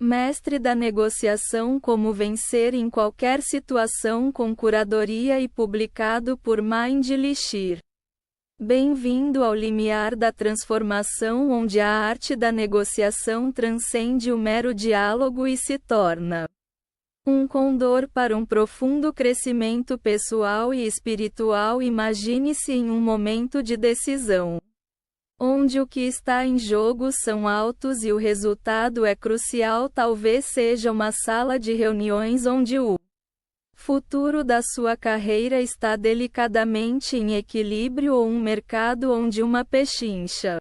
Mestre da negociação: Como vencer em qualquer situação com curadoria e publicado por Mind Lixir. Bem-vindo ao limiar da transformação, onde a arte da negociação transcende o mero diálogo e se torna um condor para um profundo crescimento pessoal e espiritual. Imagine-se em um momento de decisão, onde o que está em jogo são autos e o resultado é crucial. Talvez seja uma sala de reuniões onde o futuro da sua carreira está delicadamente em equilíbrio, ou um mercado onde uma pechincha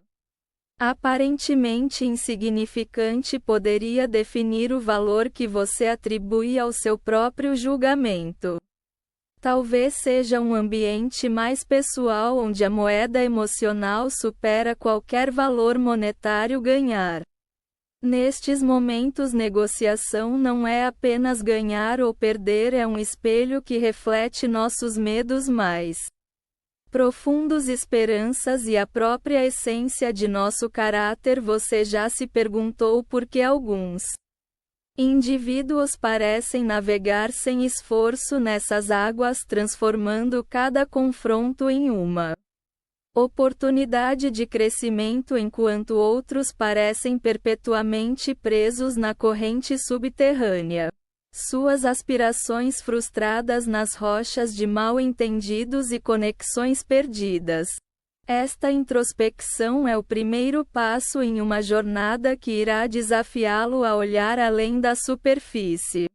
aparentemente insignificante poderia definir o valor que você atribui ao seu próprio julgamento. Talvez seja um ambiente mais pessoal, onde a moeda emocional supera qualquer valor monetário. Ganhar. Nestes momentos, negociação não é apenas ganhar ou perder, é um espelho que reflete nossos medos mais profundos, esperanças e a própria essência de nosso caráter. Você já se perguntou por que alguns indivíduos parecem navegar sem esforço nessas águas, transformando cada confronto em uma oportunidade de crescimento, enquanto outros parecem perpetuamente presos na corrente subterrânea? Suas aspirações frustradas nas rochas de mal-entendidos e conexões perdidas. Esta introspecção é o primeiro passo em uma jornada que irá desafiá-lo a olhar além da superfície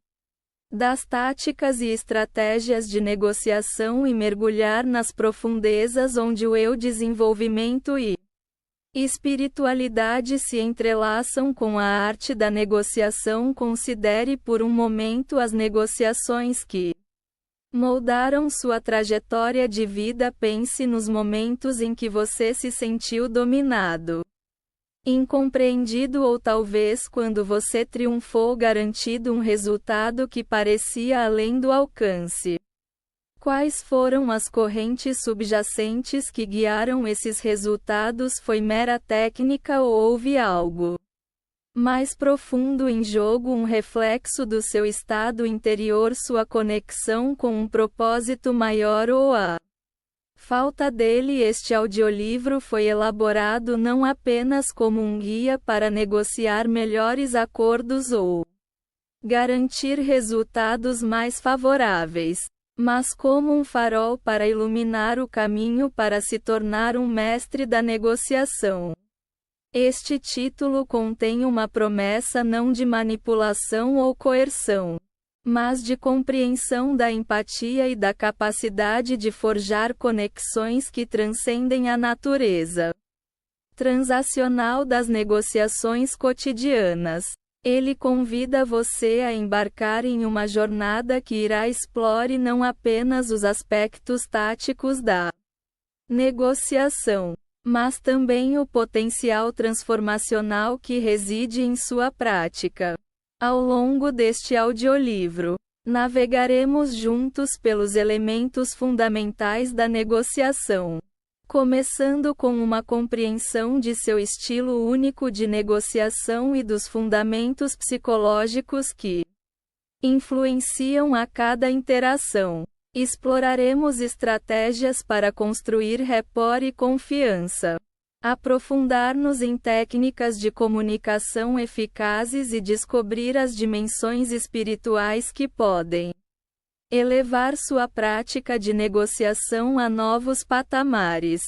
das táticas e estratégias de negociação e mergulhar nas profundezas, onde o eu, desenvolvimento e espiritualidade se entrelaçam com a arte da negociação. Considere por um momento as negociações que moldaram sua trajetória de vida. Pense nos momentos em que você se sentiu dominado, incompreendido, ou talvez quando você triunfou, garantindo um resultado que parecia além do alcance. Quais foram as correntes subjacentes que guiaram esses resultados? Foi mera técnica ou houve algo mais profundo em jogo, um reflexo do seu estado interior, sua conexão com um propósito maior, ou a falta dele? Este audiolivro foi elaborado não apenas como um guia para negociar melhores acordos ou garantir resultados mais favoráveis, mas como um farol para iluminar o caminho para se tornar um mestre da negociação. Este título contém uma promessa não de manipulação ou coerção, mas de compreensão da empatia e da capacidade de forjar conexões que transcendem a natureza transacional das negociações cotidianas. Ele convida você a embarcar em uma jornada que irá explorar não apenas os aspectos táticos da negociação, mas também o potencial transformacional que reside em sua prática. Ao longo deste audiolivro, navegaremos juntos pelos elementos fundamentais da negociação, começando com uma compreensão de seu estilo único de negociação e dos fundamentos psicológicos que influenciam a cada interação. Exploraremos estratégias para construir rapport e confiança, aprofundar-nos em técnicas de comunicação eficazes e descobrir as dimensões espirituais que podem elevar sua prática de negociação a novos patamares.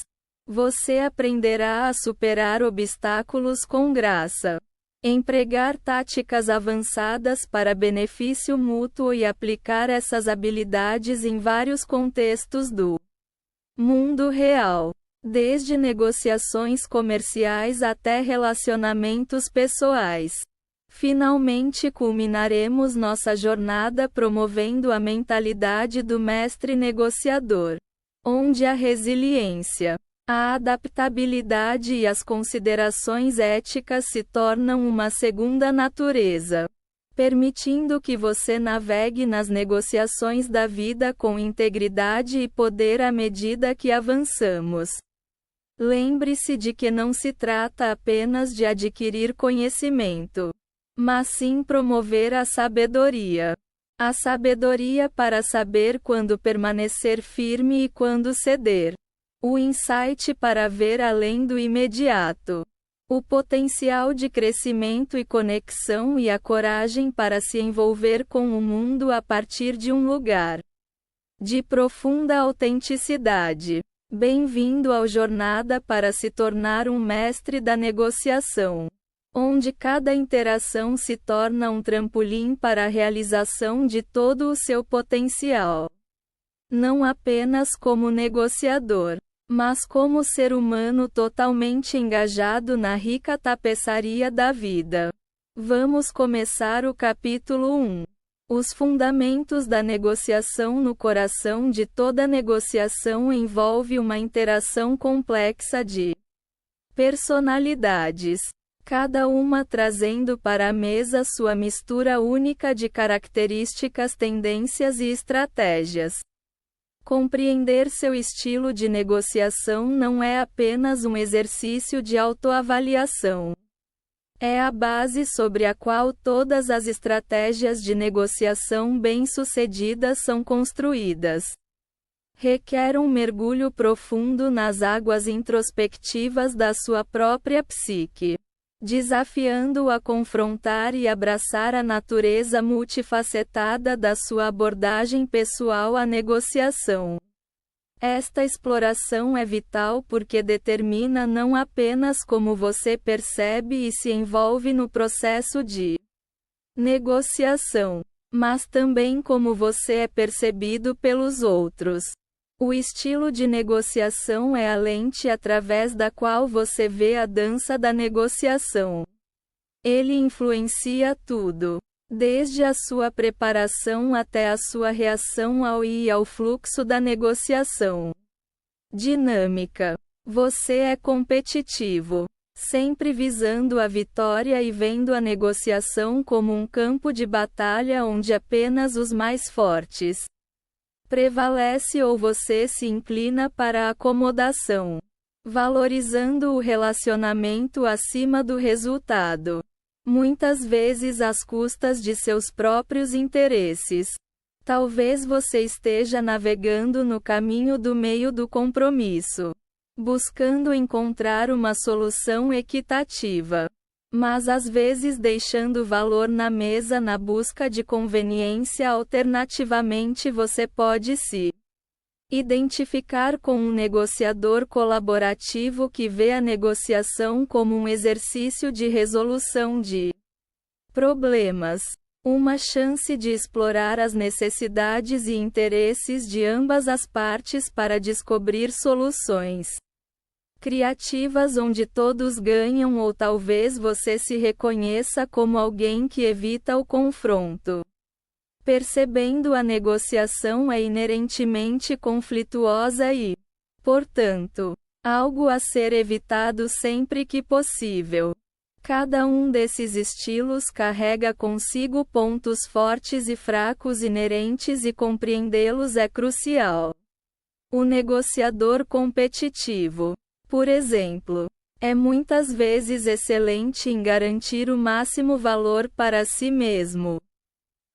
Você aprenderá a superar obstáculos com graça, empregar táticas avançadas para benefício mútuo e aplicar essas habilidades em vários contextos do mundo real, desde negociações comerciais até relacionamentos pessoais. Finalmente culminaremos nossa jornada promovendo a mentalidade do mestre negociador, onde a resiliência, a adaptabilidade e as considerações éticas se tornam uma segunda natureza, permitindo que você navegue nas negociações da vida com integridade e poder à medida que avançamos. Lembre-se de que não se trata apenas de adquirir conhecimento, mas sim promover a sabedoria. A sabedoria para saber quando permanecer firme e quando ceder. O insight para ver além do imediato. O potencial de crescimento e conexão e a coragem para se envolver com o mundo a partir de um lugar de profunda autenticidade. Bem-vindo ao Jornada para se tornar um mestre da negociação, onde cada interação se torna um trampolim para a realização de todo o seu potencial. Não apenas como negociador, mas como ser humano totalmente engajado na rica tapeçaria da vida. Vamos começar o capítulo 1. Os fundamentos da negociação. No coração de toda negociação envolve uma interação complexa de personalidades, cada uma trazendo para a mesa sua mistura única de características, tendências e estratégias. Compreender seu estilo de negociação não é apenas um exercício de autoavaliação. É a base sobre a qual todas as estratégias de negociação bem-sucedidas são construídas. Requer um mergulho profundo nas águas introspectivas da sua própria psique, desafiando-o a confrontar e abraçar a natureza multifacetada da sua abordagem pessoal à negociação. Esta exploração é vital porque determina não apenas como você percebe e se envolve no processo de negociação, mas também como você é percebido pelos outros. O estilo de negociação é a lente através da qual você vê a dança da negociação. Ele influencia tudo, desde a sua preparação até a sua reação ao fluxo da negociação. Dinâmica. Você é competitivo, sempre visando a vitória e vendo a negociação como um campo de batalha onde apenas os mais fortes prevalece, ou você se inclina para a acomodação, valorizando o relacionamento acima do resultado, muitas vezes às custas de seus próprios interesses. Talvez você esteja navegando no caminho do meio do compromisso, buscando encontrar uma solução equitativa, mas às vezes deixando valor na mesa na busca de conveniência. Alternativamente, você pode se identificar com um negociador colaborativo que vê a negociação como um exercício de resolução de problemas, uma chance de explorar as necessidades e interesses de ambas as partes para descobrir soluções criativas onde todos ganham. Ou talvez você se reconheça como alguém que evita o confronto, percebendo a negociação é inerentemente conflituosa e, portanto, algo a ser evitado sempre que possível. Cada um desses estilos carrega consigo pontos fortes e fracos inerentes e compreendê-los é crucial. O negociador competitivo, por exemplo, é muitas vezes excelente em garantir o máximo valor para si mesmo,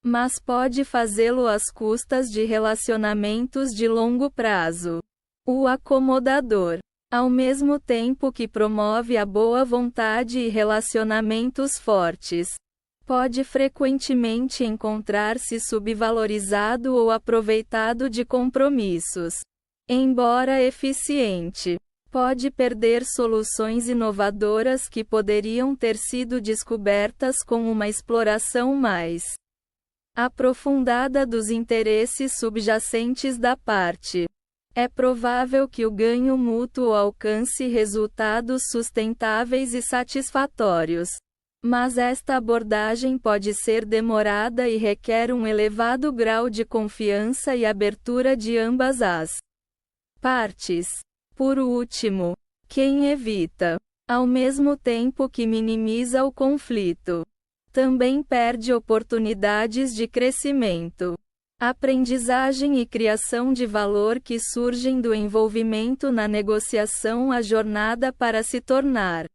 mas pode fazê-lo às custas de relacionamentos de longo prazo. O acomodador, ao mesmo tempo que promove a boa vontade e relacionamentos fortes, pode frequentemente encontrar-se subvalorizado ou aproveitado de compromissos. Embora eficiente, pode perder soluções inovadoras que poderiam ter sido descobertas com uma exploração mais aprofundada dos interesses subjacentes da parte. É provável que o ganho mútuo alcance resultados sustentáveis e satisfatórios, mas esta abordagem pode ser demorada e requer um elevado grau de confiança e abertura de ambas as partes. Por último, quem evita, ao mesmo tempo que minimiza o conflito, também perde oportunidades de crescimento, aprendizagem e criação de valor que surgem do envolvimento na negociação. A jornada para se tornar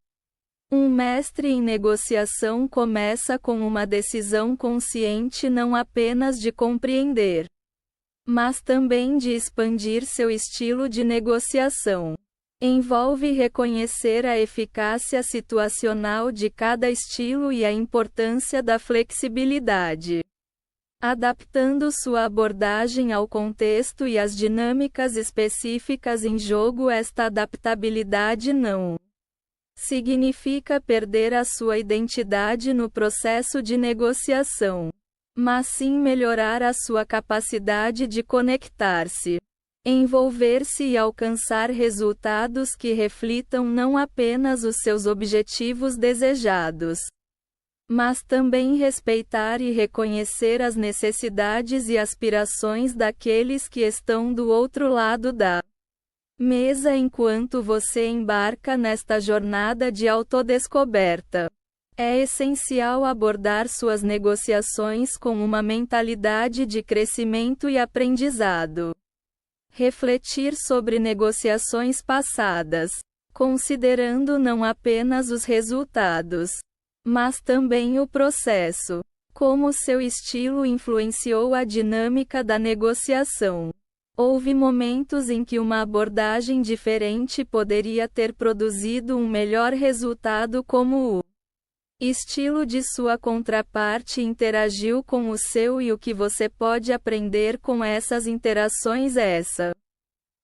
Um mestre em negociação começa com uma decisão consciente não apenas de compreender, mas também de expandir seu estilo de negociação. Envolve reconhecer a eficácia situacional de cada estilo e a importância da flexibilidade, adaptando sua abordagem ao contexto e às dinâmicas específicas em jogo. Esta adaptabilidade não significa perder a sua identidade no processo de negociação, mas sim melhorar a sua capacidade de conectar-se, envolver-se e alcançar resultados que reflitam não apenas os seus objetivos desejados, mas também respeitar e reconhecer as necessidades e aspirações daqueles que estão do outro lado da mesa enquanto você embarca nesta jornada de autodescoberta. É essencial abordar suas negociações com uma mentalidade de crescimento e aprendizado. Refletir sobre negociações passadas, considerando não apenas os resultados, mas também o processo. Como seu estilo influenciou a dinâmica da negociação. Houve momentos em que uma abordagem diferente poderia ter produzido um melhor resultado, como o estilo de sua contraparte interagiu com o seu e o que você pode aprender com essas interações. Essa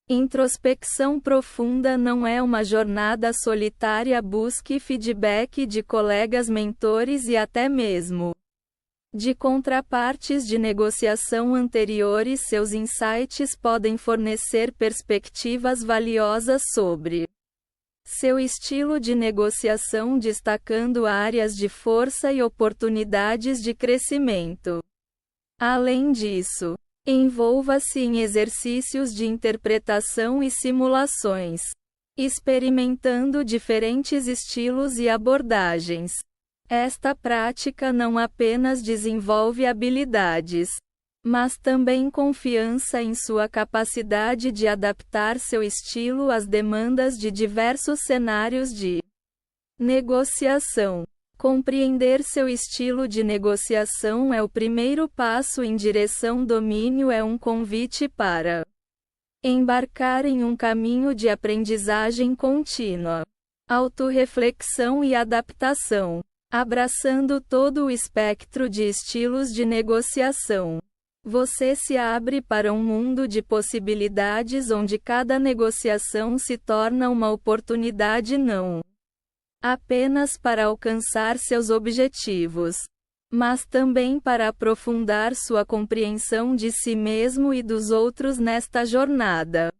introspecção profunda não é uma jornada solitária. Busque feedback de colegas, mentores e até mesmo de contrapartes de negociação anteriores. Seus insights podem fornecer perspectivas valiosas sobre seu estilo de negociação, destacando áreas de força e oportunidades de crescimento. Além disso, envolva-se em exercícios de interpretação e simulações, experimentando diferentes estilos e abordagens. Esta prática não apenas desenvolve habilidades, mas também confiança em sua capacidade de adaptar seu estilo às demandas de diversos cenários de negociação. Compreender seu estilo de negociação é o primeiro passo em direção ao domínio. É um convite para embarcar em um caminho de aprendizagem contínua, autorreflexão e adaptação, abraçando todo o espectro de estilos de negociação. Você se abre para um mundo de possibilidades onde cada negociação se torna uma oportunidade não apenas para alcançar seus objetivos, mas também para aprofundar sua compreensão de si mesmo e dos outros nesta jornada.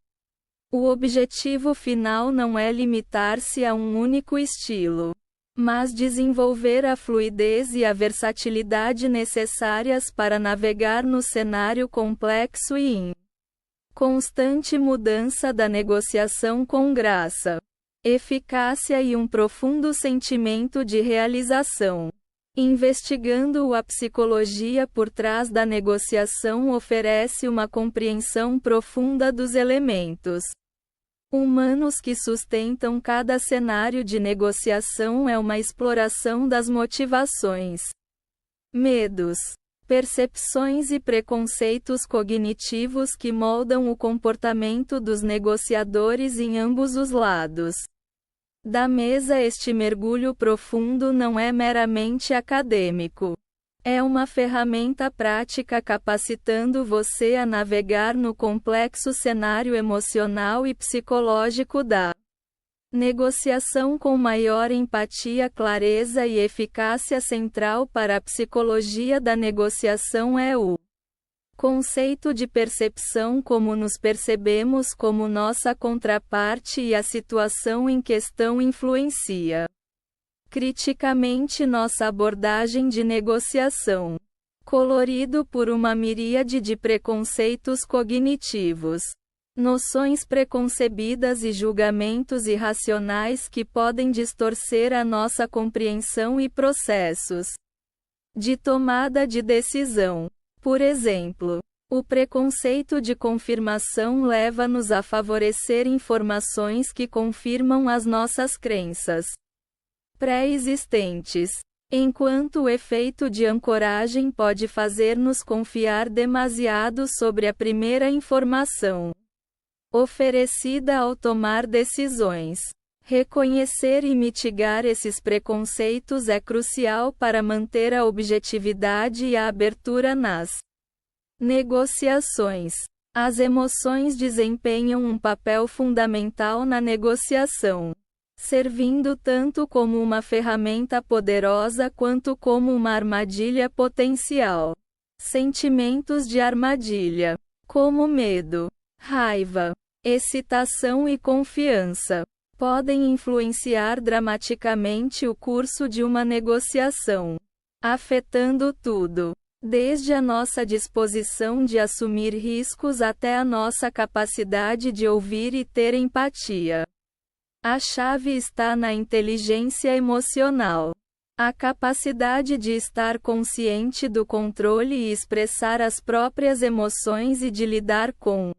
O objetivo final não é limitar-se a um único estilo, mas desenvolver a fluidez e a versatilidade necessárias para navegar no cenário complexo e em constante mudança da negociação com graça, eficácia e um profundo sentimento de realização. Investigando a psicologia por trás da negociação oferece uma compreensão profunda dos elementos humanos que sustentam cada cenário de negociação. É uma exploração das motivações, medos, percepções e preconceitos cognitivos que moldam o comportamento dos negociadores em ambos os lados da mesa. Este mergulho profundo não é meramente acadêmico. É uma ferramenta prática capacitando você a navegar no complexo cenário emocional e psicológico da negociação com maior empatia, clareza e eficácia. Central para a psicologia da negociação é o conceito de percepção, como nos percebemos como nossa contraparte e a situação em questão influencia criticamente nossa abordagem de negociação. Colorido por uma miríade de preconceitos cognitivos, noções preconcebidas e julgamentos irracionais que podem distorcer a nossa compreensão e processos de tomada de decisão. Por exemplo, o preconceito de confirmação leva-nos a favorecer informações que confirmam as nossas crenças, pré-existentes. Enquanto o efeito de ancoragem pode fazer-nos confiar demasiado sobre a primeira informação oferecida ao tomar decisões. Reconhecer e mitigar esses preconceitos é crucial para manter a objetividade e a abertura nas negociações. As emoções desempenham um papel fundamental na negociação, servindo tanto como uma ferramenta poderosa quanto como uma armadilha potencial. Sentimentos de armadilha, como medo, raiva, excitação e confiança, podem influenciar dramaticamente o curso de uma negociação, afetando tudo, desde a nossa disposição de assumir riscos até a nossa capacidade de ouvir e ter empatia. A chave está na inteligência emocional. A capacidade de estar consciente do controle e expressar as próprias emoções e de lidar com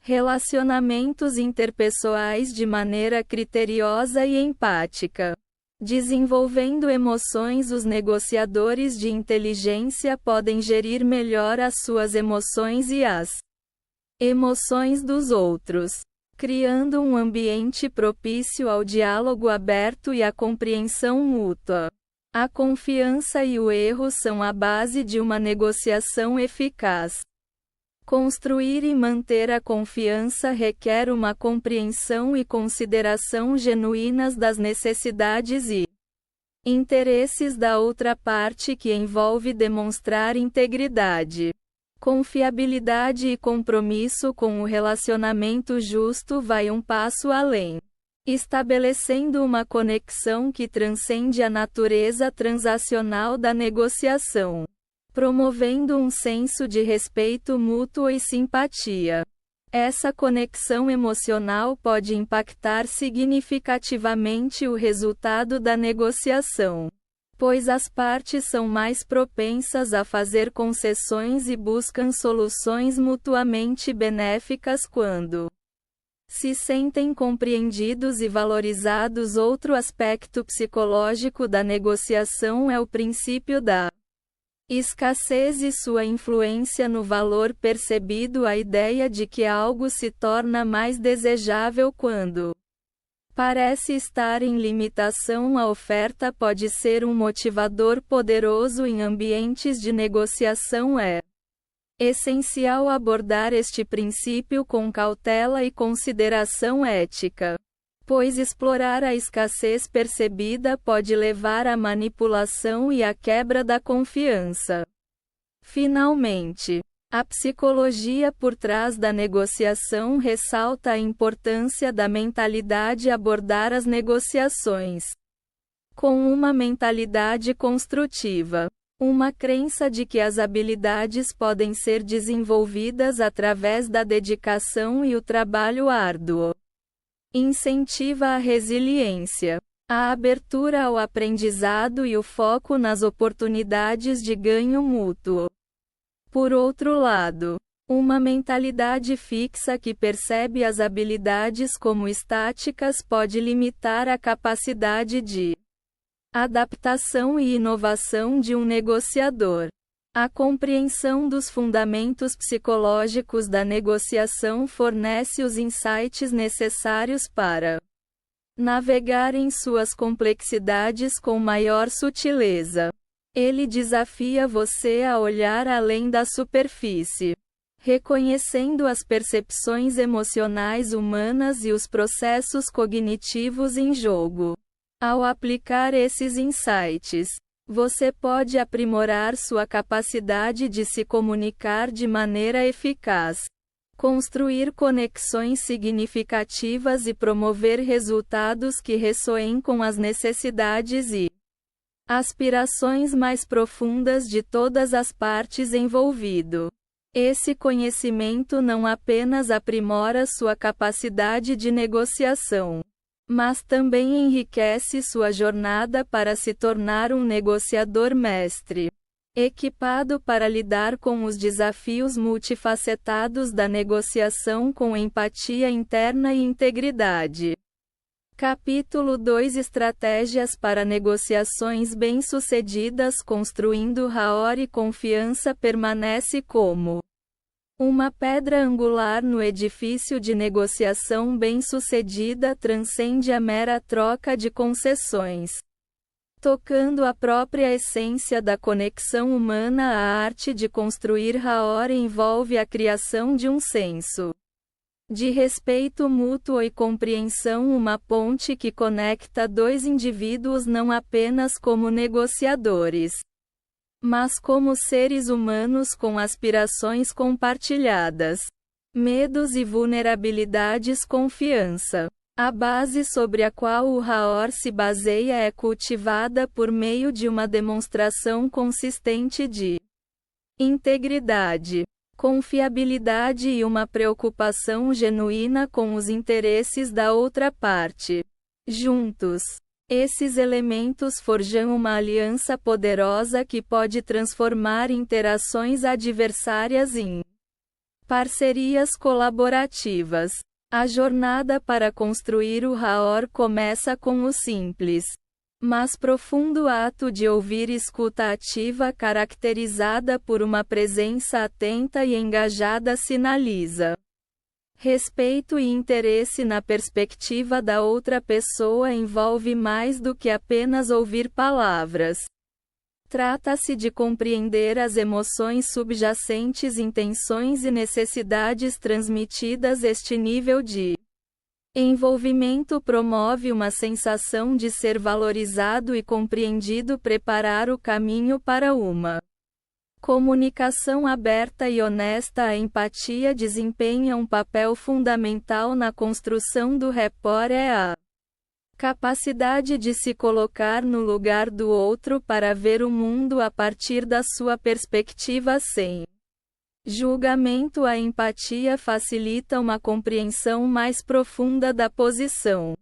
relacionamentos interpessoais de maneira criteriosa e empática. Desenvolvendo emoções, os negociadores de inteligência podem gerir melhor as suas emoções e as emoções dos outros, criando um ambiente propício ao diálogo aberto e à compreensão mútua. A confiança e o erro são a base de uma negociação eficaz. Construir e manter a confiança requer uma compreensão e consideração genuínas das necessidades e interesses da outra parte, que envolve demonstrar integridade, confiabilidade e compromisso com o relacionamento justo. Vai um passo além, estabelecendo uma conexão que transcende a natureza transacional da negociação, promovendo um senso de respeito mútuo e simpatia. Essa conexão emocional pode impactar significativamente o resultado da negociação, pois as partes são mais propensas a fazer concessões e buscam soluções mutuamente benéficas quando se sentem compreendidos e valorizados. Outro aspecto psicológico da negociação é o princípio da escassez e sua influência no valor percebido. A ideia de que algo se torna mais desejável quando parece estar em limitação à oferta pode ser um motivador poderoso em ambientes de negociação. É essencial abordar este princípio com cautela e consideração ética, pois explorar a escassez percebida pode levar à manipulação e à quebra da confiança. Finalmente, a psicologia por trás da negociação ressalta a importância da mentalidade. Abordar as negociações com uma mentalidade construtiva, uma crença de que as habilidades podem ser desenvolvidas através da dedicação e o trabalho árduo, incentiva a resiliência, a abertura ao aprendizado e o foco nas oportunidades de ganho mútuo. Por outro lado, uma mentalidade fixa que percebe as habilidades como estáticas pode limitar a capacidade de adaptação e inovação de um negociador. A compreensão dos fundamentos psicológicos da negociação fornece os insights necessários para navegar em suas complexidades com maior sutileza. Ele desafia você a olhar além da superfície, reconhecendo as percepções emocionais humanas e os processos cognitivos em jogo. Ao aplicar esses insights, você pode aprimorar sua capacidade de se comunicar de maneira eficaz, construir conexões significativas e promover resultados que ressoem com as necessidades e aspirações mais profundas de todas as partes envolvidas. Esse conhecimento não apenas aprimora sua capacidade de negociação, mas também enriquece sua jornada para se tornar um negociador mestre, equipado para lidar com os desafios multifacetados da negociação com empatia interna e integridade. Capítulo 2 Estratégias para negociações bem-sucedidas. Construindo Rahor e confiança permanece como uma pedra angular no edifício de negociação bem-sucedida. Transcende a mera troca de concessões. Tocando a própria essência da conexão humana, a arte de construir Rahor envolve a criação de um senso de respeito mútuo e compreensão, uma ponte que conecta dois indivíduos não apenas como negociadores, mas como seres humanos com aspirações compartilhadas, medos e vulnerabilidades. Confiança. A base sobre a qual o Rahor se baseia é cultivada por meio de uma demonstração consistente de integridade, confiabilidade e uma preocupação genuína com os interesses da outra parte. Juntos, esses elementos forjam uma aliança poderosa que pode transformar interações adversárias em parcerias colaborativas. A jornada para construir o Rahor começa com o simples, mas profundo ato de ouvir. Escuta ativa caracterizada por uma presença atenta e engajada sinaliza respeito e interesse na perspectiva da outra pessoa. Envolve mais do que apenas ouvir palavras. Trata-se de compreender as emoções subjacentes, intenções e necessidades transmitidas. Este nível de envolvimento promove uma sensação de ser valorizado e compreendido. Preparar o caminho para uma comunicação aberta e honesta. A empatia desempenha um papel fundamental na construção do rapport. É a capacidade de se colocar no lugar do outro para ver o mundo a partir da sua perspectiva sem julgamento. A empatia facilita uma compreensão mais profunda da posição,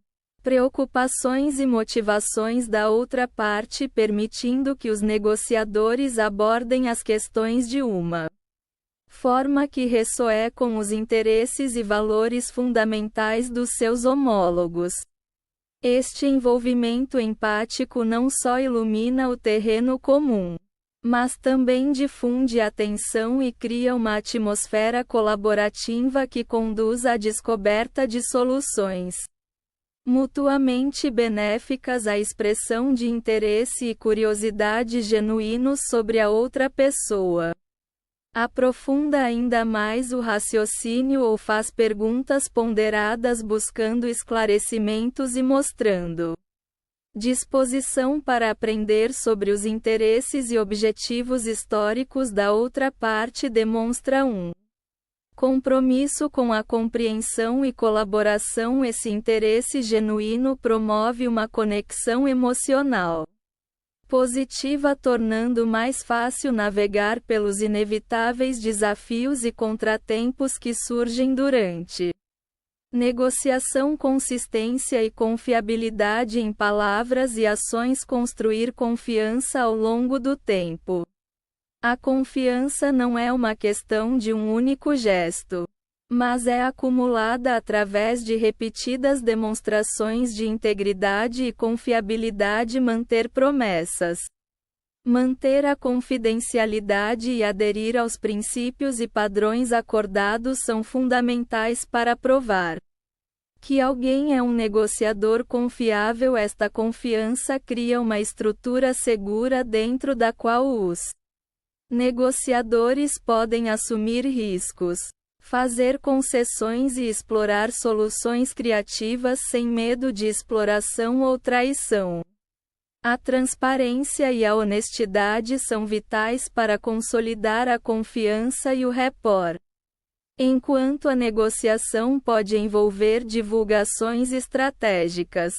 preocupações e motivações da outra parte, permitindo que os negociadores abordem as questões de uma forma que ressoe com os interesses e valores fundamentais dos seus homólogos. Este envolvimento empático não só ilumina o terreno comum, mas também difunde atenção e cria uma atmosfera colaborativa que conduz à descoberta de soluções mutuamente benéficas. A expressão de interesse e curiosidade genuínos sobre a outra pessoa aprofunda ainda mais o raciocínio ou faz perguntas ponderadas, buscando esclarecimentos e mostrando disposição para aprender sobre os interesses e objetivos históricos da outra parte. Demonstra um compromisso com a compreensão e colaboração. Esse interesse genuíno promove uma conexão emocional positiva, tornando mais fácil navegar pelos inevitáveis desafios e contratempos que surgem durante negociação. Consistência e confiabilidade em palavras e ações. Construir confiança ao longo do tempo. A confiança não é uma questão de um único gesto, mas é acumulada através de repetidas demonstrações de integridade e confiabilidade. Manter promessas, manter a confidencialidade e aderir aos princípios e padrões acordados são fundamentais para provar que alguém é um negociador confiável. Esta confiança cria uma estrutura segura dentro da qual os negociadores podem assumir riscos, fazer concessões e explorar soluções criativas sem medo de exploração ou traição. A transparência e a honestidade são vitais para consolidar a confiança e o rapport. Enquanto a negociação pode envolver divulgações estratégicas,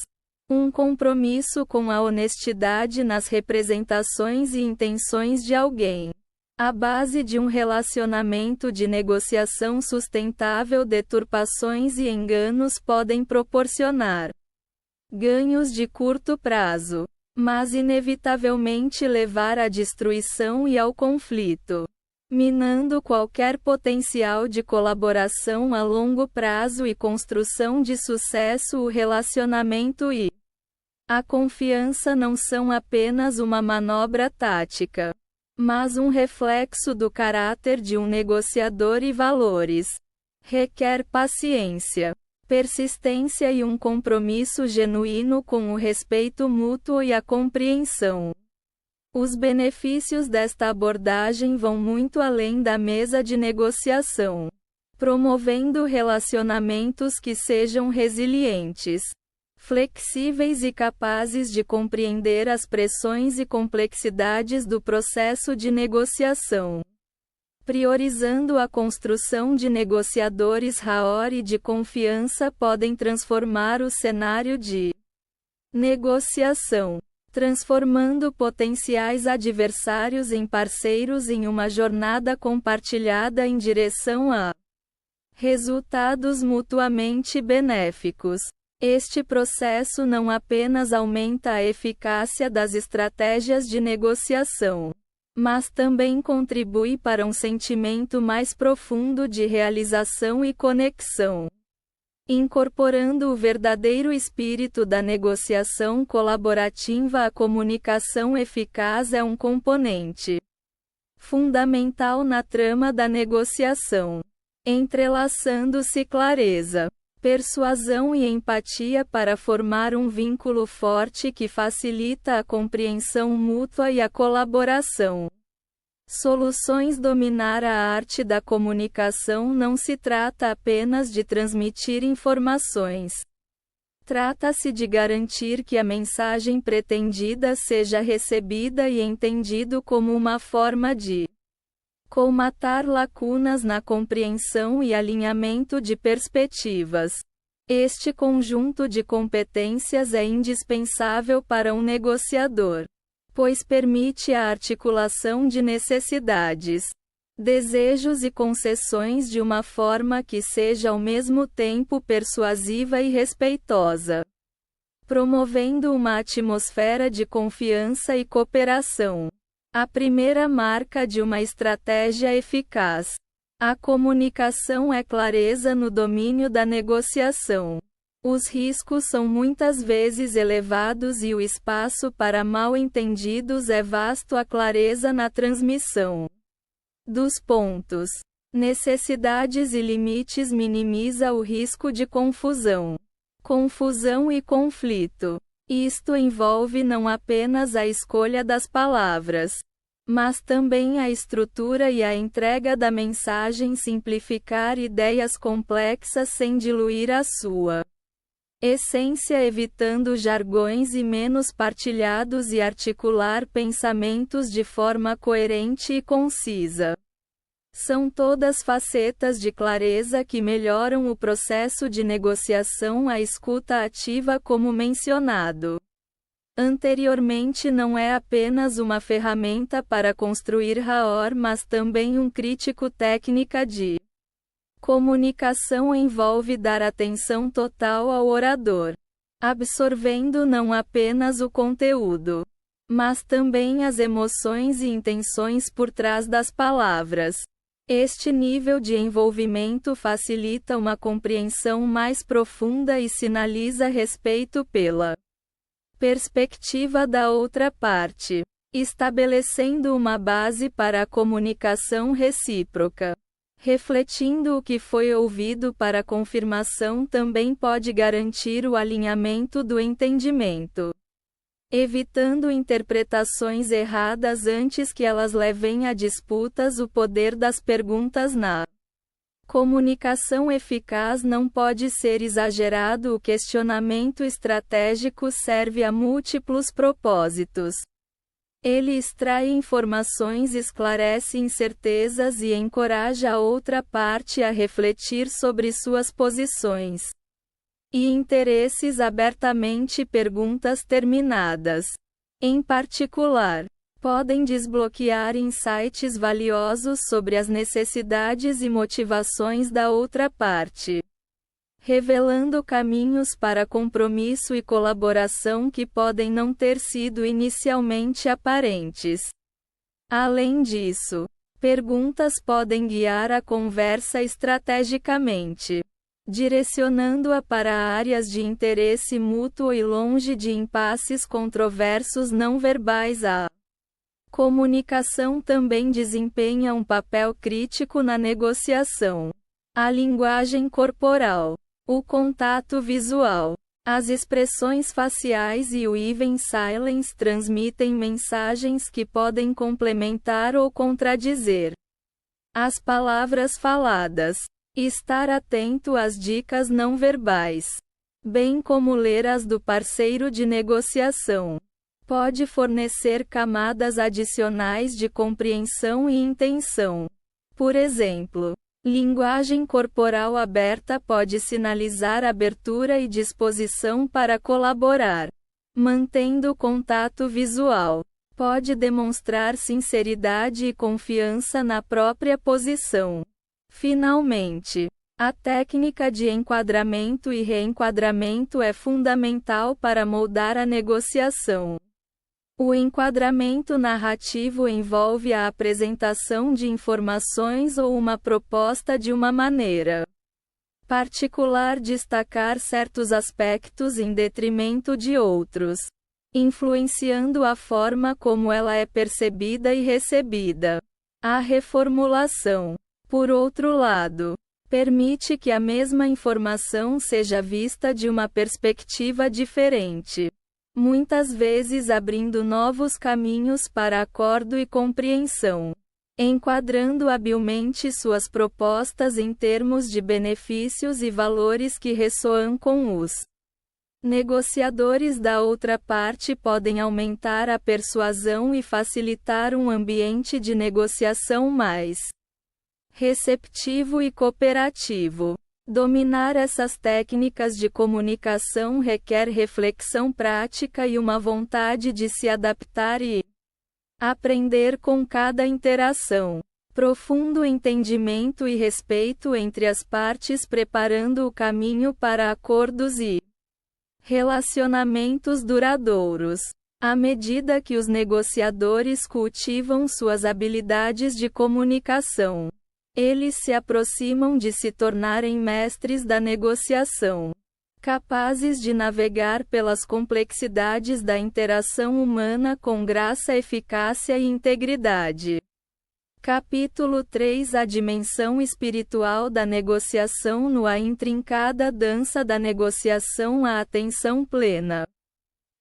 um compromisso com a honestidade nas representações e intenções de alguém. A base de um relacionamento de negociação sustentável. Deturpações e enganos podem proporcionar ganhos de curto prazo, mas inevitavelmente levar à destruição e ao conflito. minando qualquer potencial de colaboração a longo prazo e construção de sucesso. O relacionamento e a confiança não são apenas uma manobra tática, mas um reflexo do caráter de um negociador e valores. Requer paciência, persistência e um compromisso genuíno com o respeito mútuo e a compreensão. Os benefícios desta abordagem vão muito além da mesa de negociação, promovendo relacionamentos que sejam resilientes, flexíveis e capazes de compreender as pressões e complexidades do processo de negociação. Priorizando a construção de negociadores RAOR e de confiança podem transformar o cenário de negociação, transformando potenciais adversários em parceiros em uma jornada compartilhada em direção a resultados mutuamente benéficos. Este processo não apenas aumenta a eficácia das estratégias de negociação, mas também contribui para um sentimento mais profundo de realização e conexão. Incorporando o verdadeiro espírito da negociação colaborativa, a comunicação eficaz é um componente fundamental na trama da negociação, entrelaçando-se clareza, persuasão e empatia para formar um vínculo forte que facilita a compreensão mútua e a colaboração. Soluções. Dominar a arte da comunicação não se trata apenas de transmitir informações. Trata-se de garantir que a mensagem pretendida seja recebida e entendido como uma forma de colmatar lacunas na compreensão e alinhamento de perspectivas. Este conjunto de competências é indispensável para um negociador, pois permite a articulação de necessidades, desejos e concessões de uma forma que seja ao mesmo tempo persuasiva e respeitosa, promovendo uma atmosfera de confiança e cooperação. A primeira marca de uma estratégia eficaz. A comunicação é clareza no domínio da negociação. Os riscos são muitas vezes elevados e o espaço para mal-entendidos é vasto. A clareza na transmissão dos pontos, necessidades e limites minimiza o risco de confusão. Confusão e conflito. Isto envolve não apenas a escolha das palavras, mas também a estrutura e a entrega da mensagem. Simplificar ideias complexas sem diluir a sua essência, evitando jargões e menos partilhados, e articular pensamentos de forma coerente e concisa. São todas facetas de clareza que melhoram o processo de negociação. A escuta ativa, como mencionado anteriormente, não é apenas uma ferramenta para construir RAOR, mas também um crítico técnica de comunicação. Envolve dar atenção total ao orador, absorvendo não apenas o conteúdo, mas também as emoções e intenções por trás das palavras. Este nível de envolvimento facilita uma compreensão mais profunda e sinaliza respeito pela perspectiva da outra parte, estabelecendo uma base para a comunicação recíproca. Refletindo o que foi ouvido para confirmação também pode garantir o alinhamento do entendimento, evitando interpretações erradas antes que elas levem a disputas. O poder das perguntas na comunicação eficaz não pode ser exagerado. O questionamento estratégico serve a múltiplos propósitos. Ele extrai informações, esclarece incertezas e encoraja a outra parte a refletir sobre suas posições e interesses abertamente. Perguntas terminadas, em particular, podem desbloquear insights valiosos sobre as necessidades e motivações da outra parte, revelando caminhos para compromisso e colaboração que podem não ter sido inicialmente aparentes. Além disso, Perguntas podem guiar a conversa estrategicamente, direcionando-a para áreas de interesse mútuo e longe de impasses controversos não verbais. A comunicação também desempenha um papel crítico na negociação. A linguagem corporal, o contato visual, as expressões faciais e o even silence transmitem mensagens que podem complementar ou contradizer as palavras faladas. Estar atento às dicas não verbais, bem como ler as do parceiro de negociação, pode fornecer camadas adicionais de compreensão e intenção. Por exemplo, linguagem corporal aberta pode sinalizar abertura e disposição para colaborar. Mantendo contato visual, pode demonstrar sinceridade e confiança na própria posição. Finalmente, a técnica de enquadramento e reenquadramento é fundamental para moldar a negociação. O enquadramento narrativo envolve a apresentação de informações ou uma proposta de uma maneira particular, destacar certos aspectos em detrimento de outros, influenciando a forma como ela é percebida e recebida. A reformulação, por outro lado, permite que a mesma informação seja vista de uma perspectiva diferente, muitas vezes abrindo novos caminhos para acordo e compreensão, enquadrando habilmente suas propostas em termos de benefícios e valores que ressoam com os negociadores da outra parte. Podem aumentar a persuasão e facilitar um ambiente de negociação mais receptivo e cooperativo. Dominar essas técnicas de comunicação requer reflexão prática e uma vontade de se adaptar e aprender com cada interação. Profundo entendimento e respeito entre as partes, preparando o caminho para acordos e relacionamentos duradouros. À medida que os negociadores cultivam suas habilidades de comunicação, eles se aproximam de se tornarem mestres da negociação, capazes de navegar pelas complexidades da interação humana com graça, eficácia e integridade. Capítulo 3: A dimensão espiritual da negociação. A intrincada dança da negociação, a atenção plena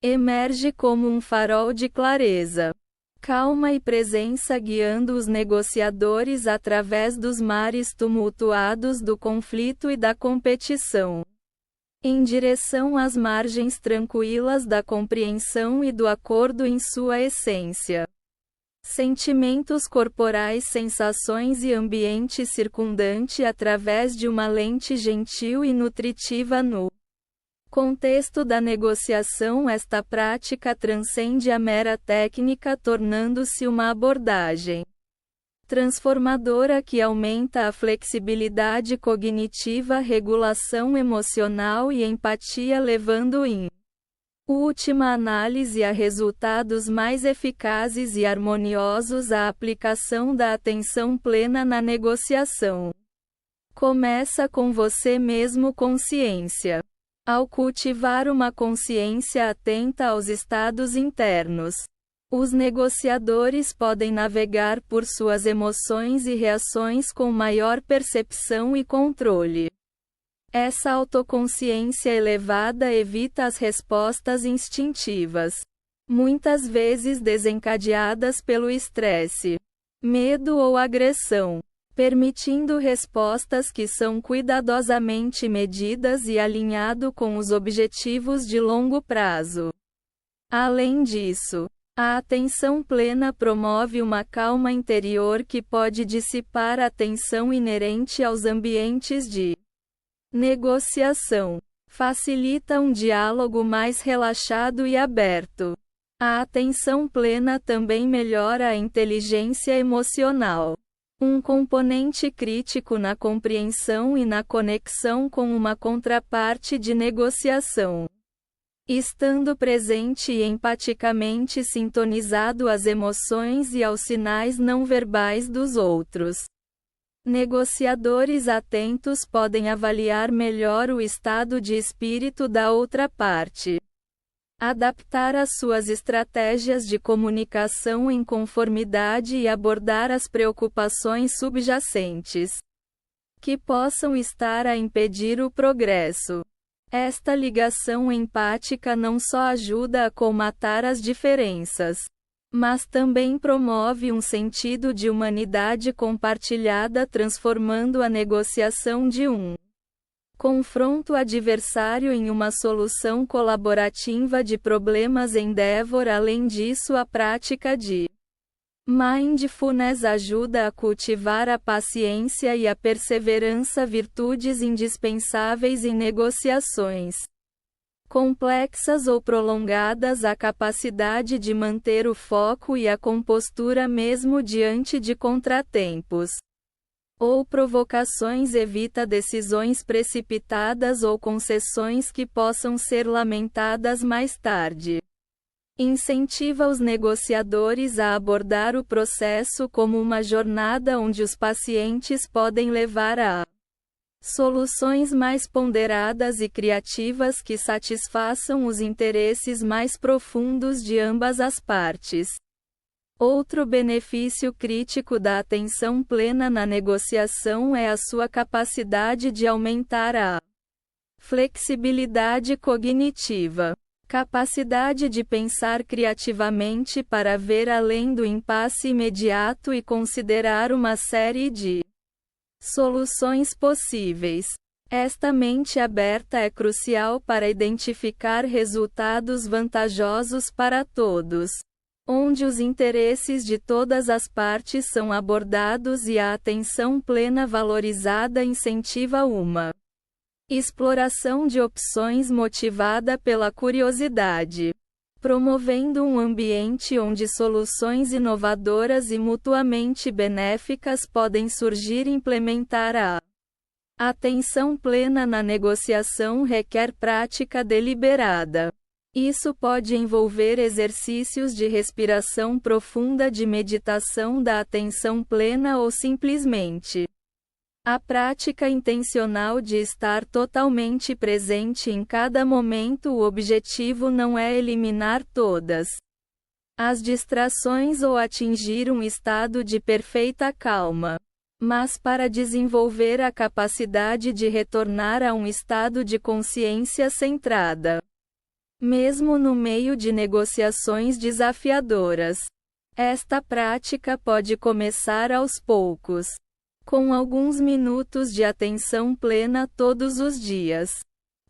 emerge como um farol de clareza, calma e presença, guiando os negociadores através dos mares tumultuados do conflito e da competição, em direção às margens tranquilas da compreensão e do acordo em sua essência. Sentimentos corporais, sensações e ambiente circundante através de uma lente gentil e nutritiva. No contexto da negociação, esta prática transcende a mera técnica, tornando-se uma abordagem transformadora que aumenta a flexibilidade cognitiva, regulação emocional e empatia, levando em última análise a resultados mais eficazes e harmoniosos. A aplicação da atenção plena na negociação começa com você mesmo. Consciência. Ao cultivar uma consciência atenta aos estados internos, os negociadores podem navegar por suas emoções e reações com maior percepção e controle. Essa autoconsciência elevada evita as respostas instintivas, muitas vezes desencadeadas pelo estresse, medo ou agressão, permitindo respostas que são cuidadosamente medidas e alinhado com os objetivos de longo prazo. Além disso, a atenção plena promove uma calma interior que pode dissipar a tensão inerente aos ambientes de negociação, facilita um diálogo mais relaxado e aberto. A atenção plena também melhora a inteligência emocional, um componente crítico na compreensão e na conexão com uma contraparte de negociação. estando presente e empaticamente sintonizado às emoções e aos sinais não verbais dos outros. Negociadores atentos podem avaliar melhor o estado de espírito da outra parte. Adaptar as suas estratégias de comunicação em conformidade e abordar as preocupações subjacentes que possam estar a impedir o progresso. Esta ligação empática não só ajuda a colmatar as diferenças, mas também promove um sentido de humanidade compartilhada, transformando a negociação de um confronto adversário em uma solução colaborativa de problemas endeavor. Além disso, a prática de mindfulness ajuda a cultivar a paciência e a perseverança, virtudes indispensáveis em negociações complexas ou prolongadas. A capacidade de manter o foco e a compostura mesmo diante de contratempos ou provocações evita decisões precipitadas ou concessões que possam ser lamentadas mais tarde. Incentiva os negociadores a abordar o processo como uma jornada onde os pacientes podem levar a soluções mais ponderadas e criativas que satisfaçam os interesses mais profundos de ambas as partes. Outro benefício crítico da atenção plena na negociação é a sua capacidade de aumentar a flexibilidade cognitiva. Capacidade de pensar criativamente para ver além do impasse imediato e considerar uma série de soluções possíveis. Esta mente aberta é crucial para identificar resultados vantajosos para todos, onde os interesses de todas as partes são abordados e a atenção plena valorizada incentiva uma exploração de opções motivada pela curiosidade, promovendo um ambiente onde soluções inovadoras e mutuamente benéficas podem surgir. Implementar a atenção plena na negociação requer prática deliberada. Isso pode envolver exercícios de respiração profunda, de meditação da atenção plena ou simplesmente a prática intencional de estar totalmente presente em cada momento. O objetivo não é eliminar todas as distrações ou atingir um estado de perfeita calma, mas para desenvolver a capacidade de retornar a um estado de consciência centrada, mesmo no meio de negociações desafiadoras. Esta prática pode começar aos poucos, com alguns minutos de atenção plena todos os dias,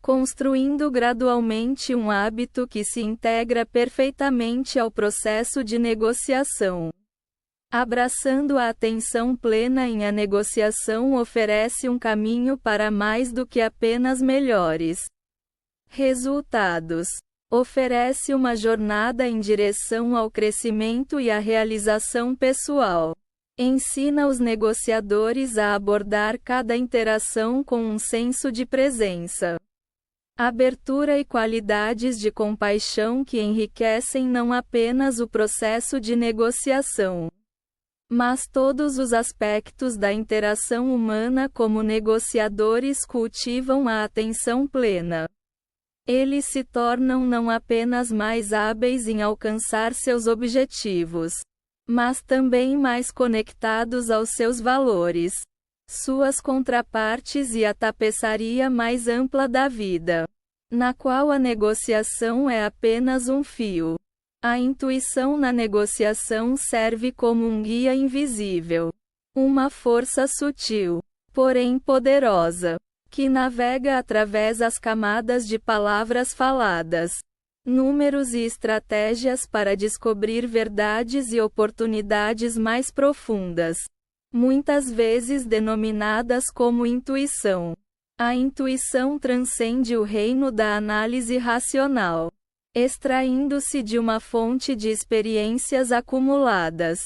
construindo gradualmente um hábito que se integra perfeitamente ao processo de negociação. Abraçando a atenção plena em a negociação oferece um caminho para mais do que apenas melhores resultados. Oferece uma jornada em direção ao crescimento e à realização pessoal. Ensina os negociadores a abordar cada interação com um senso de presença, abertura e qualidades de compaixão que enriquecem não apenas o processo de negociação, mas todos os aspectos da interação humana. Como negociadores cultivam a atenção plena, eles se tornam não apenas mais hábeis em alcançar seus objetivos, mas também mais conectados aos seus valores, suas contrapartes e a tapeçaria mais ampla da vida, na qual a negociação é apenas um fio. A intuição na negociação serve como um guia invisível, uma força sutil, porém poderosa, que navega através das camadas de palavras faladas, números e estratégias para descobrir verdades e oportunidades mais profundas, muitas vezes denominadas como intuição. A intuição transcende o reino da análise racional, extraindo-se de uma fonte de experiências acumuladas,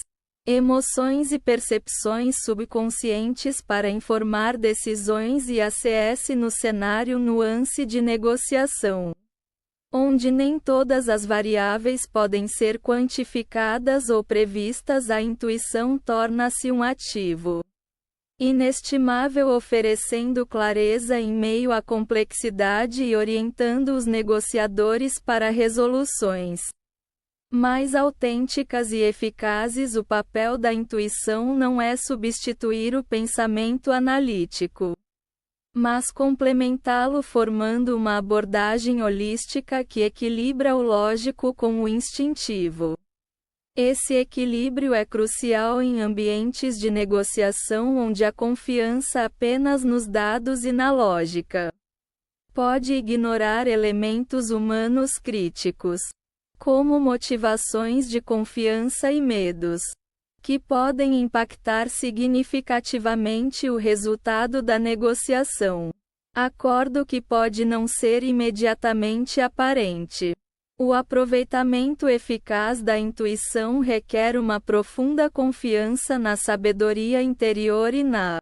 emoções e percepções subconscientes para informar decisões e ACS no cenário nuance de negociação, onde nem todas as variáveis podem ser quantificadas ou previstas, a intuição torna-se um ativo inestimável, oferecendo clareza em meio à complexidade e orientando os negociadores para resoluções mais autênticas e eficazes. O papel da intuição não é substituir o pensamento analítico, mas complementá-lo, formando uma abordagem holística que equilibra o lógico com o instintivo. Esse equilíbrio é crucial em ambientes de negociação onde a confiança apenas nos dados e na lógica pode ignorar elementos humanos críticos, como motivações de confiança e medos, que podem impactar significativamente o resultado da negociação. Acordo que pode não ser imediatamente aparente. O aproveitamento eficaz da intuição requer uma profunda confiança na sabedoria interior e na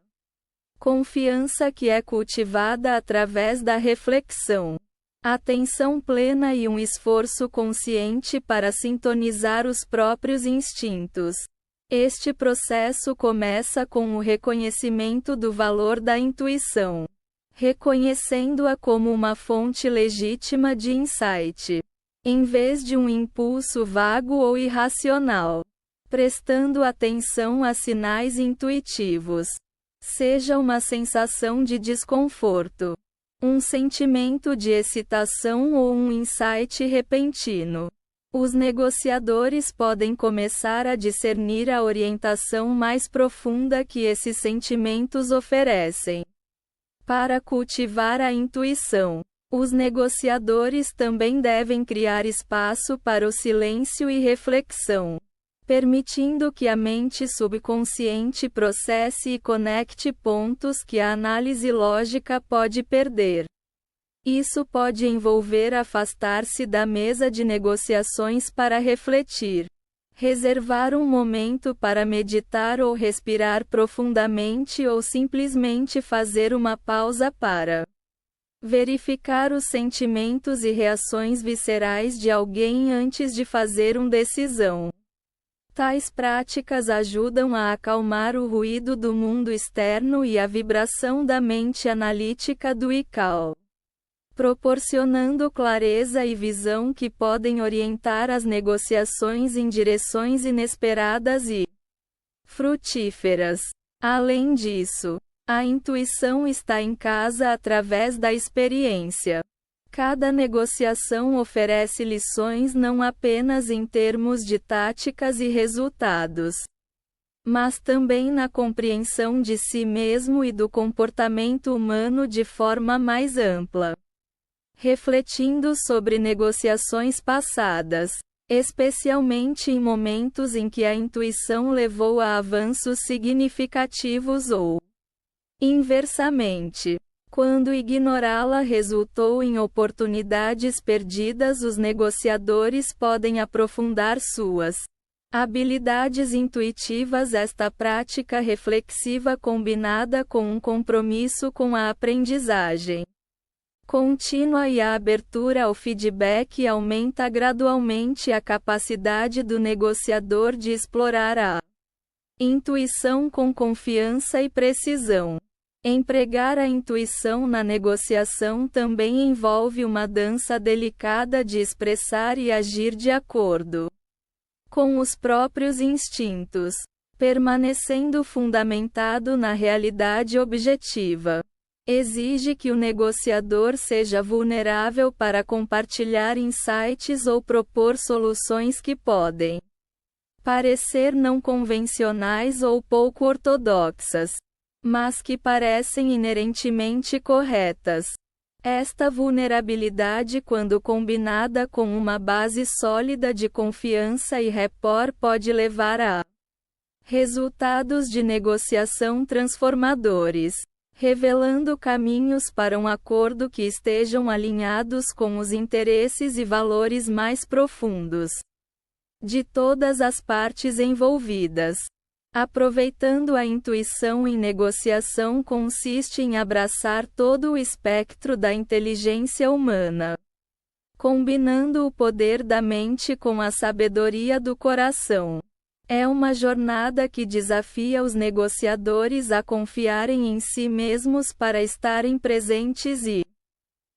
confiança que é cultivada através da reflexão, atenção plena e um esforço consciente para sintonizar os próprios instintos. Este processo começa com o reconhecimento do valor da intuição, reconhecendo-a como uma fonte legítima de insight, em vez de um impulso vago ou irracional. Prestando atenção a sinais intuitivos, seja uma sensação de desconforto, um sentimento de excitação ou um insight repentino, os negociadores podem começar a discernir a orientação mais profunda que esses sentimentos oferecem. Para cultivar a intuição, os negociadores também devem criar espaço para o silêncio e reflexão, permitindo que a mente subconsciente processe e conecte pontos que a análise lógica pode perder. Isso pode envolver afastar-se da mesa de negociações para refletir, reservar um momento para meditar ou respirar profundamente, ou simplesmente fazer uma pausa para verificar os sentimentos e reações viscerais de alguém antes de fazer uma decisão. Tais práticas ajudam a acalmar o ruído do mundo externo e a vibração da mente analítica do ICAO, proporcionando clareza e visão que podem orientar as negociações em direções inesperadas e frutíferas. Além disso, a intuição está em casa através da experiência. Cada negociação oferece lições não apenas em termos de táticas e resultados, mas também na compreensão de si mesmo e do comportamento humano de forma mais ampla. Refletindo sobre negociações passadas, especialmente em momentos em que a intuição levou a avanços significativos ou, inversamente, quando ignorá-la resultou em oportunidades perdidas, os negociadores podem aprofundar suas habilidades intuitivas. Esta prática reflexiva, combinada com um compromisso com a aprendizagem contínua e a abertura ao feedback, aumenta gradualmente a capacidade do negociador de explorar a intuição com confiança e precisão. Empregar a intuição na negociação também envolve uma dança delicada de expressar e agir de acordo com os próprios instintos, permanecendo fundamentado na realidade objetiva. Exige que o negociador seja vulnerável para compartilhar insights ou propor soluções que podem parecer não convencionais ou pouco ortodoxas, mas que parecem inerentemente corretas. Esta vulnerabilidade, quando combinada com uma base sólida de confiança e rapport, pode levar a resultados de negociação transformadores, revelando caminhos para um acordo que estejam alinhados com os interesses e valores mais profundos de todas as partes envolvidas. Aproveitando a intuição em negociação consiste em abraçar todo o espectro da inteligência humana, combinando o poder da mente com a sabedoria do coração. É uma jornada que desafia os negociadores a confiarem em si mesmos para estarem presentes e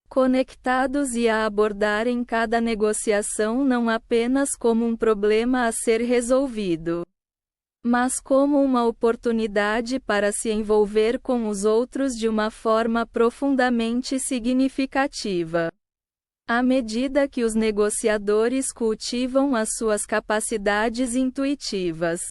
conectados e a abordarem cada negociação não apenas como um problema a ser resolvido, mas como uma oportunidade para se envolver com os outros de uma forma profundamente significativa. À medida que os negociadores cultivam as suas capacidades intuitivas,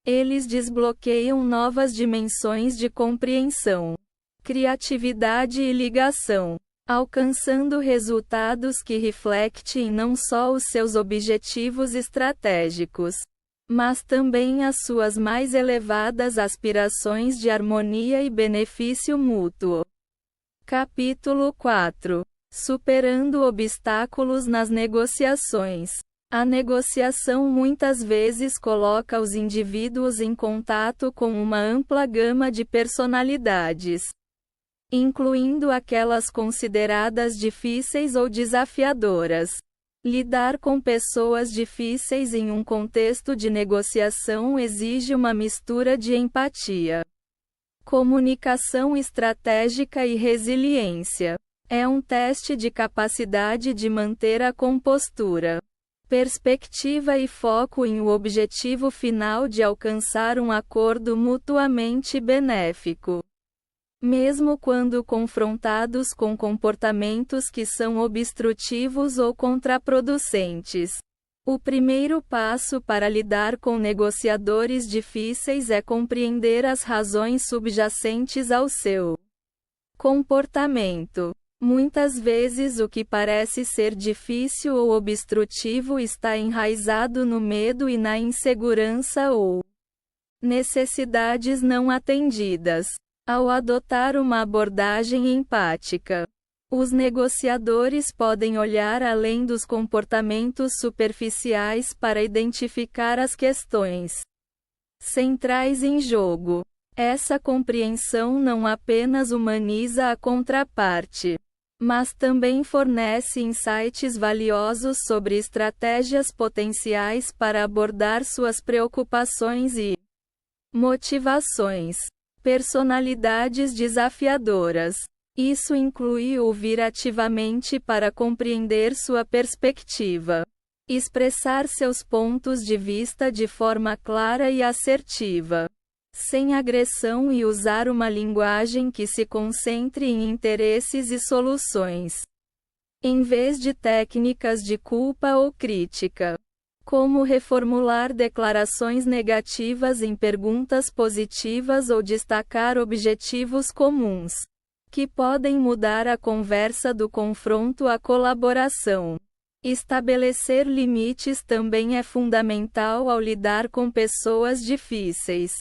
eles desbloqueiam novas dimensões de compreensão, criatividade e ligação, alcançando resultados que refletem não só os seus objetivos estratégicos, mas também as suas mais elevadas aspirações de harmonia e benefício mútuo. Capítulo 4. Superando obstáculos nas negociações. A negociação muitas vezes coloca os indivíduos em contato com uma ampla gama de personalidades, incluindo aquelas consideradas difíceis ou desafiadoras. Lidar com pessoas difíceis em um contexto de negociação exige uma mistura de empatia, comunicação estratégica e resiliência. É um teste de capacidade de manter a compostura, perspectiva e foco em o objetivo final de alcançar um acordo mutuamente benéfico, mesmo quando confrontados com comportamentos que são obstrutivos ou contraproducentes. O primeiro passo para lidar com negociadores difíceis é compreender as razões subjacentes ao seu comportamento. Muitas vezes o que parece ser difícil ou obstrutivo está enraizado no medo e na insegurança ou necessidades não atendidas. Ao adotar uma abordagem empática, os negociadores podem olhar além dos comportamentos superficiais para identificar as questões centrais em jogo. Essa compreensão não apenas humaniza a contraparte, mas também fornece insights valiosos sobre estratégias potenciais para abordar suas preocupações e motivações. Personalidades desafiadoras. Isso inclui ouvir ativamente para compreender sua perspectiva, expressar seus pontos de vista de forma clara e assertiva, sem agressão, e usar uma linguagem que se concentre em interesses e soluções, em vez de técnicas de culpa ou crítica. Como reformular declarações negativas em perguntas positivas ou destacar objetivos comuns, que podem mudar a conversa do confronto à colaboração. Estabelecer limites também é fundamental ao lidar com pessoas difíceis.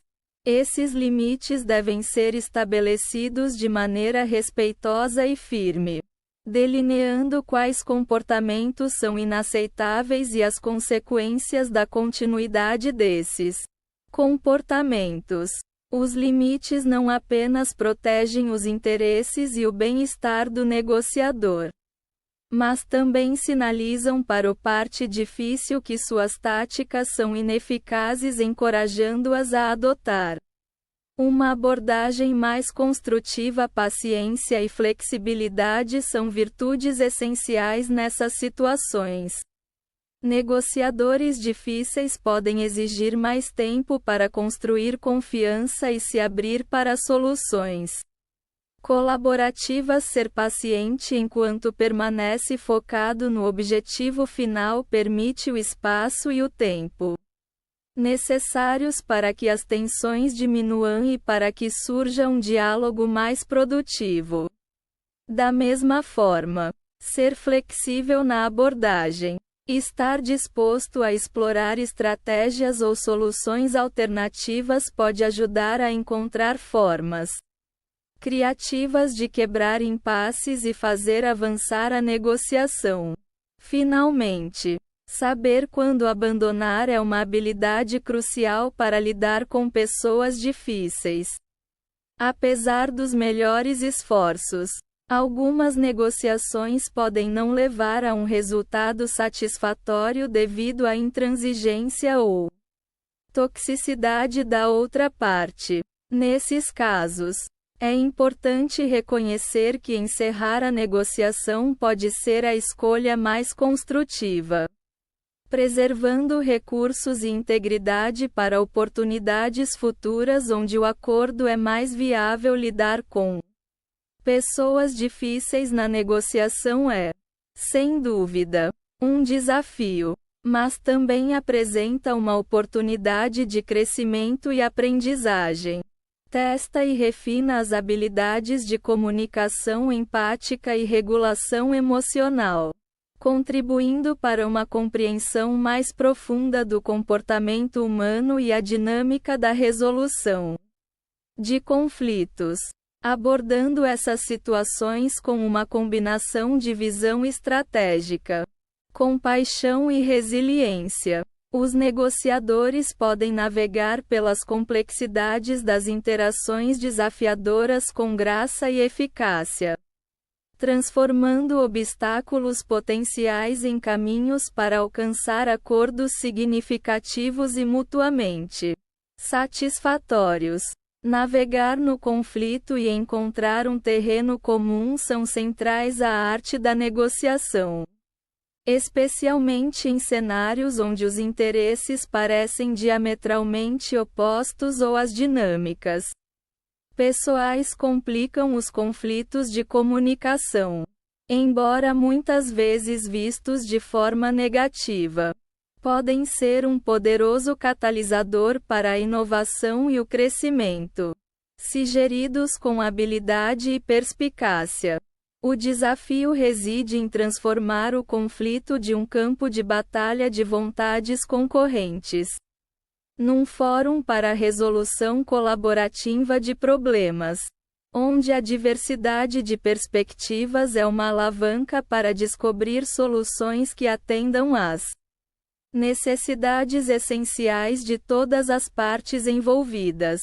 Esses limites devem ser estabelecidos de maneira respeitosa e firme, delineando quais comportamentos são inaceitáveis e as consequências da continuidade desses comportamentos. Os limites não apenas protegem os interesses e o bem-estar do negociador, mas também sinalizam para o parte difícil que suas táticas são ineficazes, encorajando-as a adotar uma abordagem mais construtiva. Paciência e flexibilidade são virtudes essenciais nessas situações. Negociadores difíceis podem exigir mais tempo para construir confiança e se abrir para soluções colaborativas. Ser paciente enquanto permanece focado no objetivo final permite o espaço e o tempo necessários para que as tensões diminuam e para que surja um diálogo mais produtivo. Da mesma forma, ser flexível na abordagem, estar disposto a explorar estratégias ou soluções alternativas pode ajudar a encontrar formas criativas de quebrar impasses e fazer avançar a negociação. Finalmente, saber quando abandonar é uma habilidade crucial para lidar com pessoas difíceis. Apesar dos melhores esforços, Algumas negociações podem não levar a um resultado satisfatório devido à intransigência ou toxicidade da outra parte. Nesses casos, é importante reconhecer que encerrar a negociação pode ser a escolha mais construtiva, preservando recursos e integridade para oportunidades futuras onde o acordo é mais viável. Lidar com pessoas difíceis na negociação é, sem dúvida, um desafio, mas também apresenta uma oportunidade de crescimento e aprendizagem. Testa e refina as habilidades de comunicação empática e regulação emocional, contribuindo para uma compreensão mais profunda do comportamento humano e a dinâmica da resolução de conflitos. Abordando essas situações com uma combinação de visão estratégica, compaixão e resiliência, os negociadores podem navegar pelas complexidades das interações desafiadoras com graça e eficácia, transformando obstáculos potenciais em caminhos para alcançar acordos significativos e mutuamente satisfatórios. Navegar no conflito e encontrar um terreno comum são centrais à arte da negociação, especialmente em cenários onde os interesses parecem diametralmente opostos ou as dinâmicas pessoais complicam os conflitos de comunicação. Embora muitas vezes vistos de forma negativa, podem ser um poderoso catalisador para a inovação e o crescimento, se geridos com habilidade e perspicácia. O desafio reside em transformar o conflito de um campo de batalha de vontades concorrentes num fórum para a resolução colaborativa de problemas, onde a diversidade de perspectivas é uma alavanca para descobrir soluções que atendam às necessidades essenciais de todas as partes envolvidas.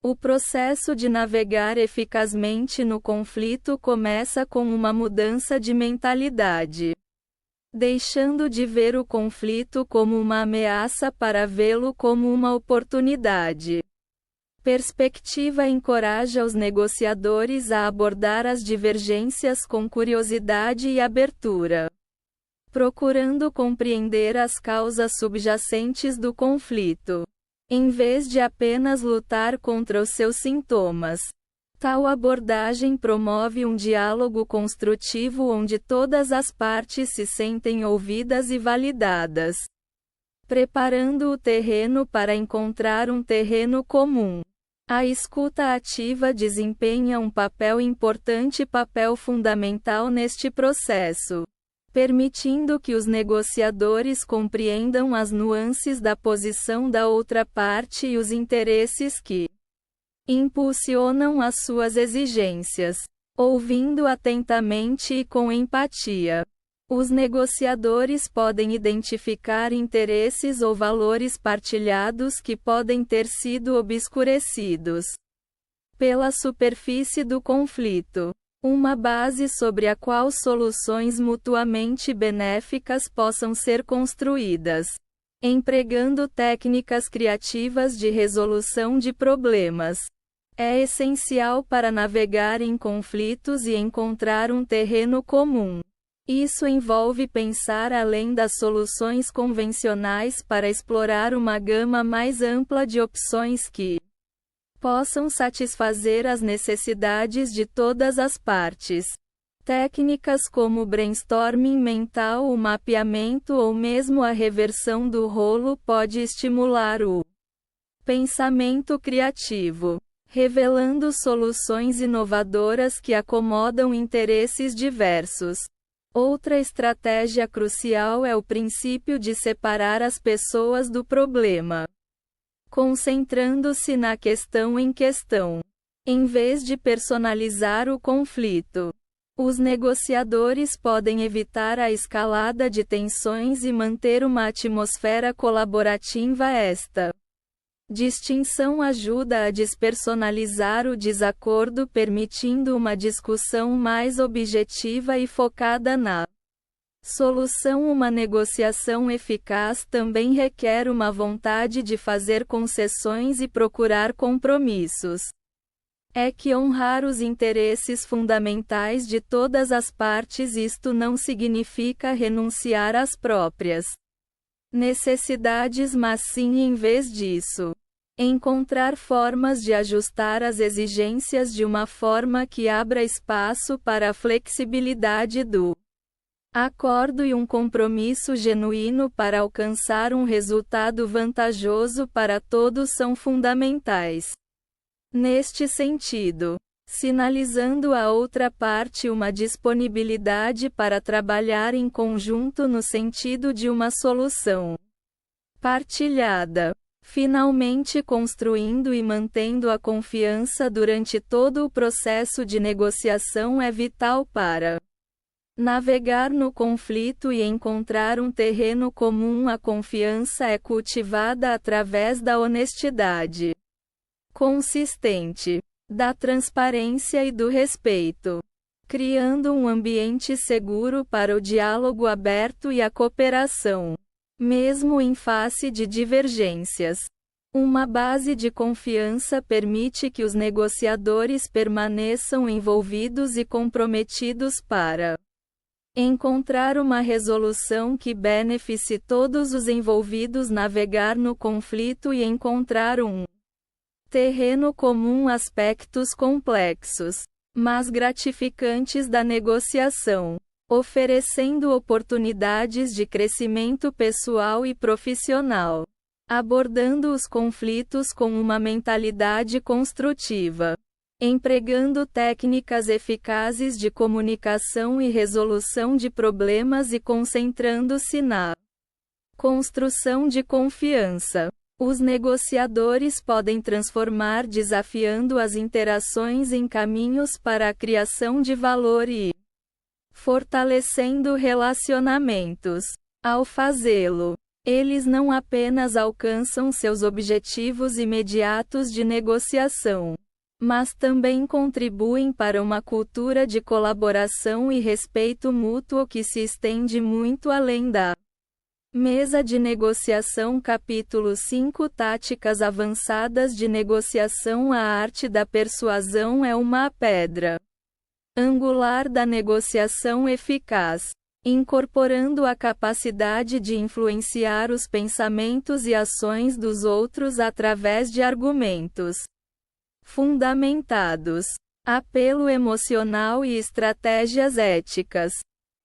O processo de navegar eficazmente no conflito começa com uma mudança de mentalidade, deixando de ver o conflito como uma ameaça para vê-lo como uma oportunidade. Perspectiva encoraja os negociadores a abordar as divergências com curiosidade e abertura, procurando compreender as causas subjacentes do conflito, em vez de apenas lutar contra os seus sintomas. Tal abordagem promove um diálogo construtivo onde todas as partes se sentem ouvidas e validadas, preparando o terreno para encontrar um terreno comum. A escuta ativa desempenha um papel fundamental neste processo, permitindo que os negociadores compreendam as nuances da posição da outra parte e os interesses que impulsionam as suas exigências. Ouvindo atentamente e com empatia, os negociadores podem identificar interesses ou valores partilhados que podem ter sido obscurecidos pela superfície do conflito. Uma base sobre a qual soluções mutuamente benéficas possam ser construídas, empregando técnicas criativas de resolução de problemas. É essencial para navegar em conflitos e encontrar um terreno comum. Isso envolve pensar além das soluções convencionais para explorar uma gama mais ampla de opções que possam satisfazer as necessidades de todas as partes. Técnicas como o brainstorming mental, o mapeamento ou mesmo a reversão do rolo pode estimular o pensamento criativo, revelando soluções inovadoras que acomodam interesses diversos. Outra estratégia crucial é o princípio de separar as pessoas do problema, concentrando-se na questão em questão, em vez de personalizar o conflito. Os negociadores podem evitar a escalada de tensões e manter uma atmosfera colaborativa. Esta Distinção ajuda a despersonalizar o desacordo, permitindo uma discussão mais objetiva e focada na solução. Uma negociação eficaz também requer uma vontade de fazer concessões e procurar compromissos. É que honrar os interesses fundamentais de todas as partes. Isto não significa renunciar às próprias necessidades, mas sim, em vez disso, encontrar formas de ajustar as exigências de uma forma que abra espaço para a flexibilidade do acordo e um compromisso genuíno para alcançar um resultado vantajoso para todos são fundamentais. Neste sentido, sinalizando à outra parte uma disponibilidade para trabalhar em conjunto no sentido de uma solução partilhada. Finalmente, construindo e mantendo a confiança durante todo o processo de negociação é vital para navegar no conflito e encontrar um terreno comum. A confiança é cultivada através da honestidade consistente, da transparência e do respeito, criando um ambiente seguro para o diálogo aberto e a cooperação, mesmo em face de divergências. Uma base de confiança permite que os negociadores permaneçam envolvidos e comprometidos para encontrar uma resolução que beneficie todos os envolvidos. Navegar no conflito e encontrar um terreno comum. Aspectos complexos, mas gratificantes da negociação, oferecendo oportunidades de crescimento pessoal e profissional, abordando os conflitos com uma mentalidade construtiva, empregando técnicas eficazes de comunicação e resolução de problemas e concentrando-se na construção de confiança. Os negociadores podem transformar desafiando as interações em caminhos para a criação de valor e fortalecendo relacionamentos. Ao fazê-lo, eles não apenas alcançam seus objetivos imediatos de negociação, mas também contribuem para uma cultura de colaboração e respeito mútuo que se estende muito além da mesa de negociação. Capítulo 5 Táticas avançadas de negociação. A arte da persuasão é uma pedra angular da negociação eficaz, incorporando a capacidade de influenciar os pensamentos e ações dos outros através de argumentos fundamentados, apelo emocional e estratégias éticas.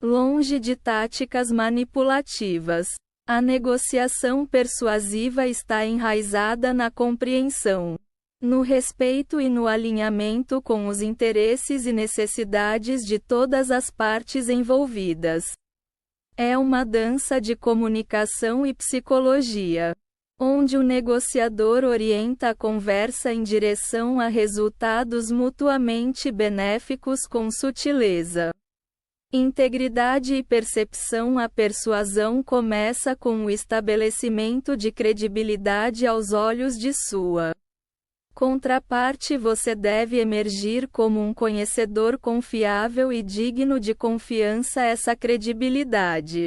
Longe de táticas manipulativas, a negociação persuasiva está enraizada na compreensão, no respeito e no alinhamento com os interesses e necessidades de todas as partes envolvidas. É uma dança de comunicação e psicologia, onde o negociador orienta a conversa em direção a resultados mutuamente benéficos com sutileza, integridade e percepção. A persuasão começa com o estabelecimento de credibilidade aos olhos de sua contraparte. Você deve emergir como um conhecedor confiável e digno de confiança. Essa credibilidade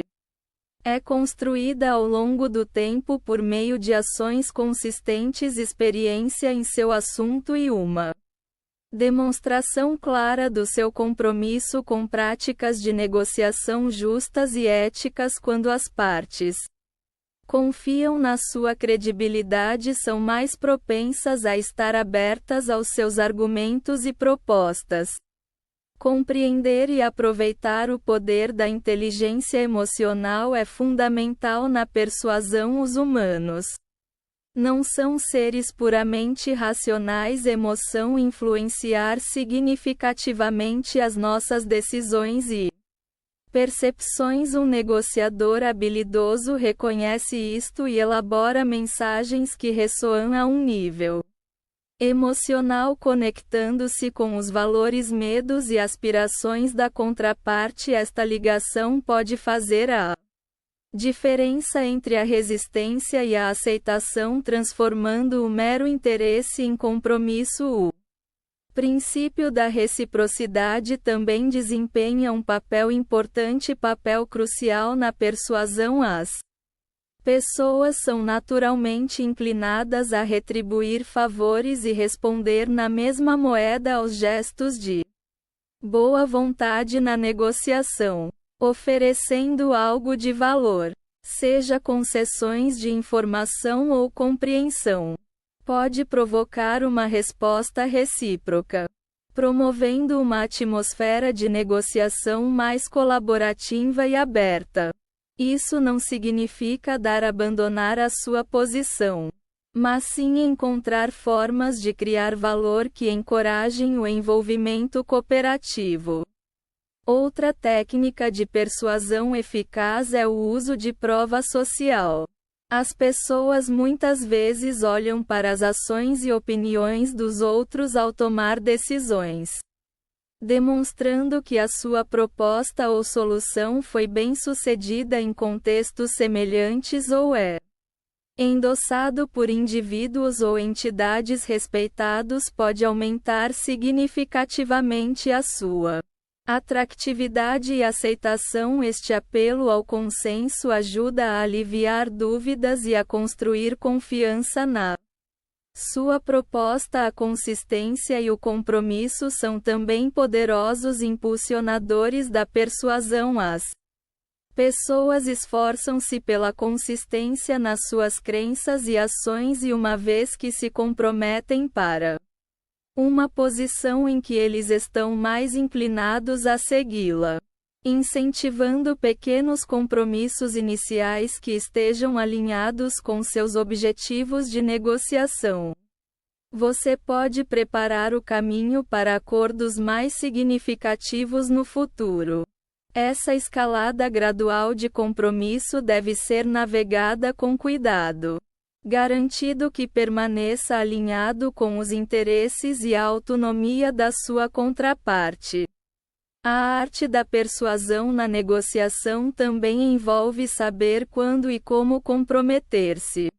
é construída ao longo do tempo por meio de ações consistentes, experiência em seu assunto e uma demonstração clara do seu compromisso com práticas de negociação justas e éticas. Quando as partes confiam na sua credibilidade, são mais propensas a estar abertas aos seus argumentos e propostas. Compreender e aproveitar o poder da inteligência emocional é fundamental na persuasão. Os humanos não são seres puramente racionais. Emoção influenciar significativamente as nossas decisões e percepções. Um negociador habilidoso reconhece isto e elabora mensagens que ressoam a um nível emocional, conectando-se com os valores, medos e aspirações da contraparte. Esta ligação pode fazer a Diferença entre a resistência e a aceitação, transformando o mero interesse em compromisso. O princípio da reciprocidade também desempenha um papel importante, papel crucial na persuasão. As pessoas são naturalmente inclinadas a retribuir favores e responder na mesma moeda aos gestos de boa vontade na negociação. Oferecendo algo de valor, seja concessões de informação ou compreensão, pode provocar uma resposta recíproca, promovendo uma atmosfera de negociação mais colaborativa e aberta. Isso não significa abandonar a sua posição, mas sim encontrar formas de criar valor que encorajem o envolvimento cooperativo. Outra técnica de persuasão eficaz é o uso de prova social. As pessoas muitas vezes olham para as ações e opiniões dos outros ao tomar decisões, demonstrando que a sua proposta ou solução foi bem-sucedida em contextos semelhantes ou é endossado por indivíduos ou entidades respeitados, pode aumentar significativamente a sua atratividade e aceitação. Este apelo ao consenso ajuda a aliviar dúvidas e a construir confiança na sua proposta. A consistência e o compromisso são também poderosos impulsionadores da persuasão. As pessoas esforçam-se pela consistência nas suas crenças e ações, e uma vez que se comprometem para uma posição em que eles estão mais inclinados a segui-la, incentivando pequenos compromissos iniciais que estejam alinhados com seus objetivos de negociação. Você pode preparar o caminho para acordos mais significativos no futuro. Essa escalada gradual de compromisso deve ser navegada com cuidado, garantido que permaneça alinhado com os interesses e a autonomia da sua contraparte. A arte da persuasão na negociação também envolve saber quando e como comprometer-se.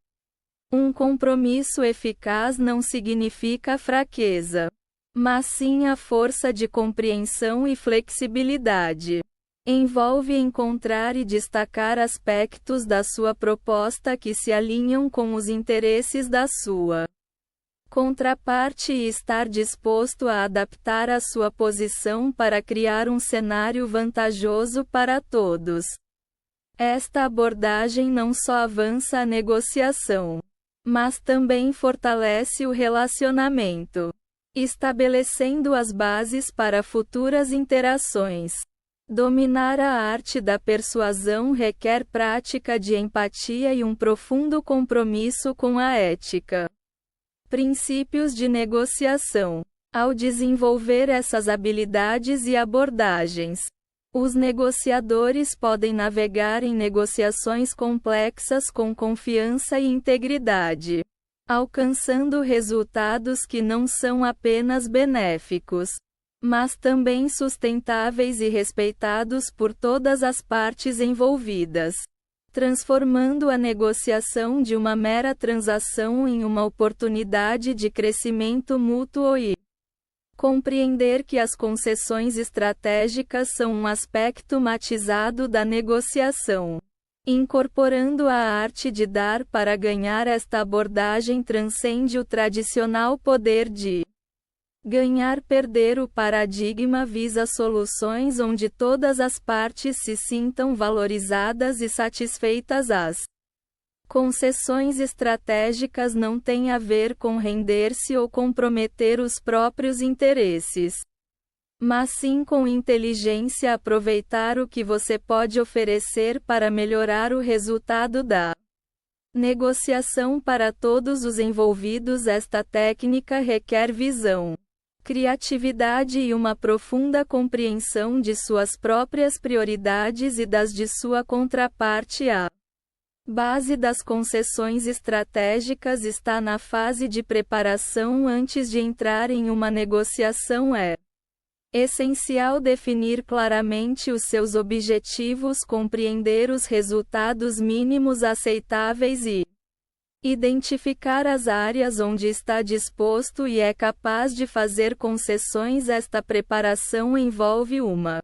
Um compromisso eficaz não significa fraqueza, mas sim a força de compreensão e flexibilidade. Envolve encontrar e destacar aspectos da sua proposta que se alinham com os interesses da sua contraparte e estar disposto a adaptar a sua posição para criar um cenário vantajoso para todos. Esta abordagem não só avança a negociação, mas também fortalece o relacionamento, estabelecendo as bases para futuras interações. Dominar a arte da persuasão requer prática de empatia e um profundo compromisso com a ética. Princípios de negociação. Ao desenvolver essas habilidades e abordagens, os negociadores podem navegar em negociações complexas com confiança e integridade, alcançando resultados que não são apenas benéficos, mas também sustentáveis e respeitados por todas as partes envolvidas, transformando a negociação de uma mera transação em uma oportunidade de crescimento mútuo. E compreender que as concessões estratégicas são um aspecto matizado da negociação. Incorporando a arte de dar para ganhar, esta abordagem transcende o tradicional poder de ganhar-perder. O paradigma visa soluções onde todas as partes se sintam valorizadas e satisfeitas. As concessões estratégicas não têm a ver com render-se ou comprometer os próprios interesses, mas sim com inteligência aproveitar o que você pode oferecer para melhorar o resultado da negociação para todos os envolvidos. Esta técnica requer visão, criatividade e uma profunda compreensão de suas próprias prioridades e das de sua contraparte. A base das concessões estratégicas está na fase de preparação antes de entrar em uma negociação. É Essencial definir claramente os seus objetivos, compreender os resultados mínimos aceitáveis e identificar as áreas onde está disposto e é capaz de fazer concessões. Esta preparação envolve uma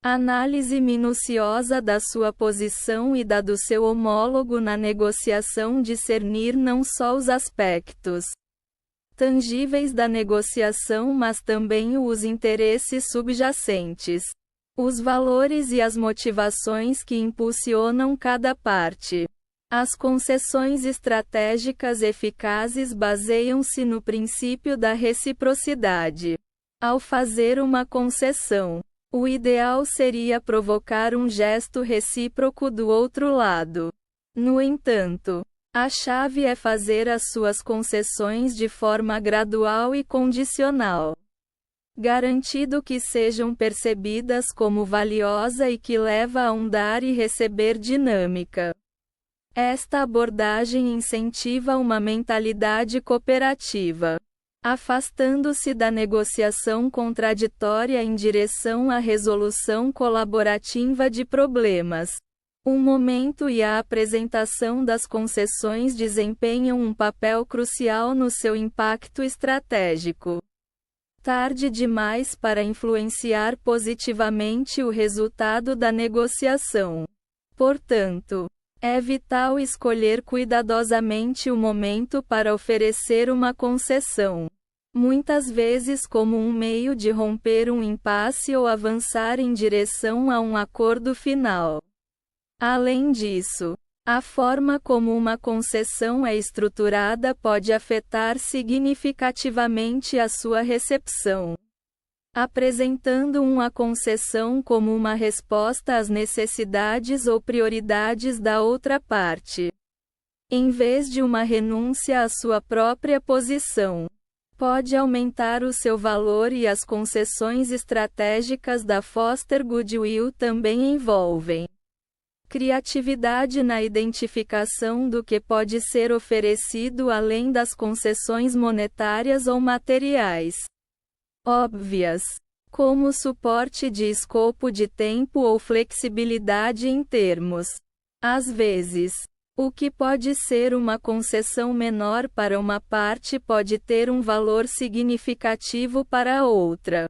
análise minuciosa da sua posição e da do seu homólogo na negociação, discernir não só os aspectos tangíveis da negociação, mas também os interesses subjacentes, os valores e as motivações que impulsionam cada parte. As concessões estratégicas eficazes baseiam-se no princípio da reciprocidade. Ao fazer uma concessão, o ideal seria provocar um gesto recíproco do outro lado. No entanto, a chave é fazer as suas concessões de forma gradual e condicional, garantido que sejam percebidas como valiosa e que leva a um dar e receber dinâmica. Esta abordagem incentiva uma mentalidade cooperativa, afastando-se da negociação contraditória em direção à resolução colaborativa de problemas. O momento e a apresentação das concessões desempenham um papel crucial no seu impacto estratégico. Tarde demais para influenciar positivamente o resultado da negociação. Portanto, é vital escolher cuidadosamente o momento para oferecer uma concessão, muitas vezes como um meio de romper um impasse ou avançar em direção a um acordo final. Além disso, a forma como uma concessão é estruturada pode afetar significativamente a sua recepção. Apresentando uma concessão como uma resposta às necessidades ou prioridades da outra parte, em vez de uma renúncia à sua própria posição, pode aumentar o seu valor. E as concessões estratégicas da Foster Goodwill também envolvem criatividade na identificação do que pode ser oferecido além das concessões monetárias ou materiais óbvias, como suporte de escopo de tempo ou flexibilidade em termos. Às vezes, o que pode ser uma concessão menor para uma parte pode ter um valor significativo para a outra,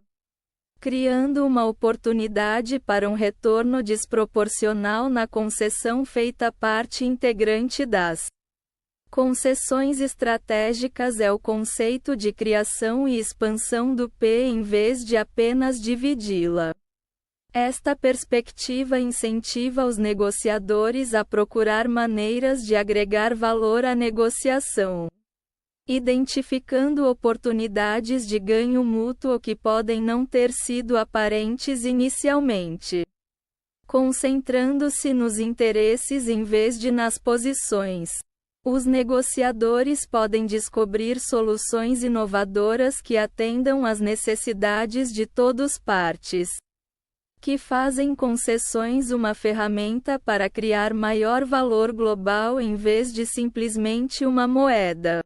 criando uma oportunidade para um retorno desproporcional na concessão feita parte integrante das concessões estratégicas. É o conceito de criação e expansão do P em vez de apenas dividi-la. Esta perspectiva incentiva os negociadores a procurar maneiras de agregar valor à negociação, identificando oportunidades de ganho mútuo que podem não ter sido aparentes inicialmente, concentrando-se nos interesses em vez de nas posições. Os negociadores podem descobrir soluções inovadoras que atendam às necessidades de todas as partes, que fazem concessões uma ferramenta para criar maior valor global em vez de simplesmente uma moeda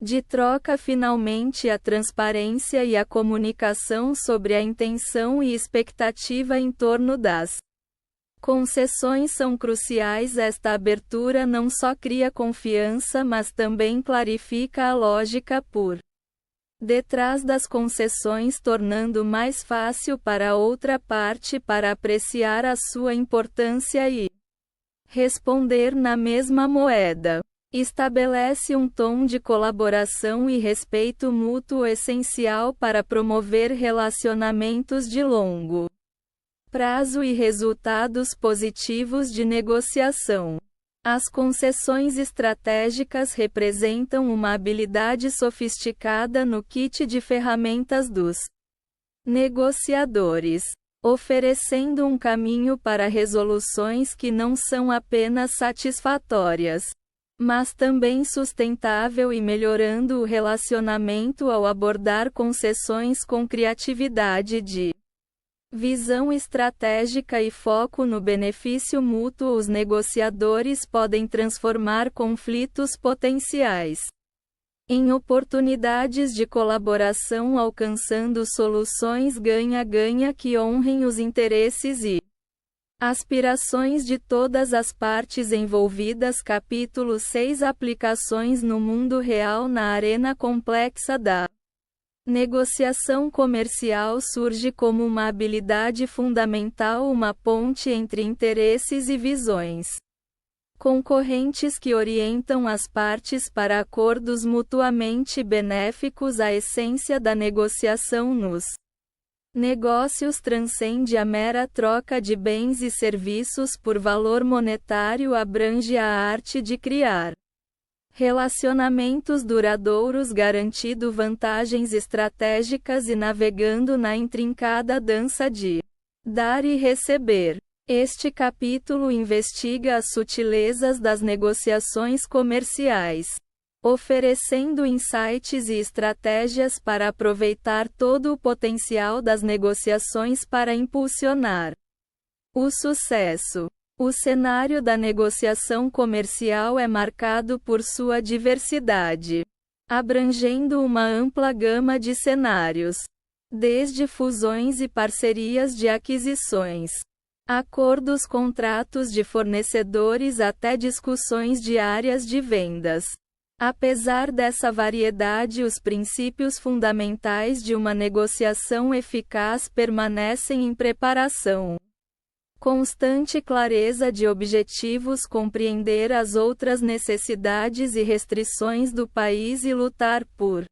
de troca. Finalmente, a transparência e a comunicação sobre a intenção e expectativa em torno das concessões são cruciais. Esta abertura não só cria confiança, mas também clarifica a lógica por detrás das concessões, tornando mais fácil para a outra parte para apreciar a sua importância e responder na mesma moeda. Estabelece um tom de colaboração e respeito mútuo essencial para promover relacionamentos de longo prazo e resultados positivos de negociação. As concessões estratégicas representam uma habilidade sofisticada no kit de ferramentas dos negociadores, oferecendo um caminho para resoluções que não são apenas satisfatórias, mas também sustentável, e melhorando o relacionamento ao abordar concessões com criatividade de visão estratégica e foco no benefício mútuo. Os negociadores podem transformar conflitos potenciais em oportunidades de colaboração alcançando soluções ganha-ganha que honrem os interesses e aspirações de todas as partes envolvidas. Capítulo 6 Aplicações no mundo real. Na arena complexa da negociação comercial surge como uma habilidade fundamental uma ponte entre interesses e visões concorrentes que orientam as partes para acordos mutuamente benéficos. A essência da negociação nos negócios transcende a mera troca de bens e serviços por valor monetário, abrange a arte de criar relacionamentos duradouros, garantindo vantagens estratégicas e navegando na intrincada dança de dar e receber. Este capítulo investiga as sutilezas das negociações comerciais, oferecendo insights e estratégias para aproveitar todo o potencial das negociações para impulsionar o sucesso. O cenário da negociação comercial é marcado por sua diversidade, abrangendo uma ampla gama de cenários, desde fusões e parcerias de aquisições, acordos, contratos de fornecedores até discussões diárias de vendas. Apesar dessa variedade, os princípios fundamentais de uma negociação eficaz permanecem em preparação constante, clareza de objetivos, compreender as outras necessidades e restrições do país e lutar por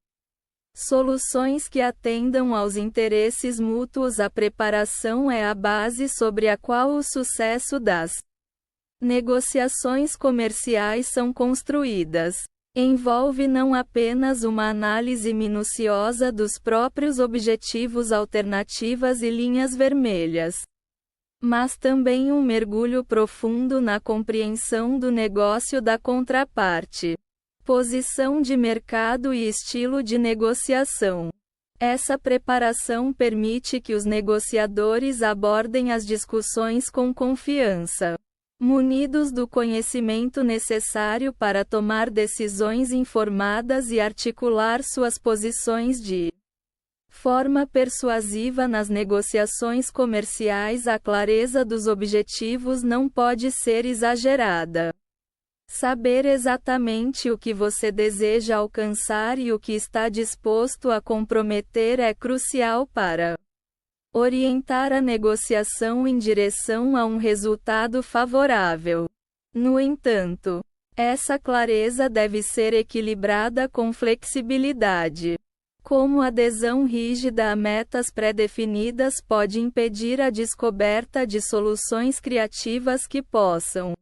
soluções que atendam aos interesses mútuos. A preparação é a base sobre a qual o sucesso das negociações comerciais são construídas. Envolve não apenas uma análise minuciosa dos próprios objetivos, alternativas e linhas vermelhas, mas também um mergulho profundo na compreensão do negócio da contraparte, posição de mercado e estilo de negociação. Essa preparação permite que os negociadores abordem as discussões com confiança, munidos do conhecimento necessário para tomar decisões informadas e articular suas posições de forma persuasiva nas negociações comerciais. A clareza dos objetivos não pode ser exagerada. Saber exatamente o que você deseja alcançar e o que está disposto a comprometer é crucial para orientar a negociação em direção a um resultado favorável. No entanto, essa clareza deve ser equilibrada com flexibilidade. Como adesão rígida a metas pré-definidas pode impedir a descoberta de soluções criativas que possam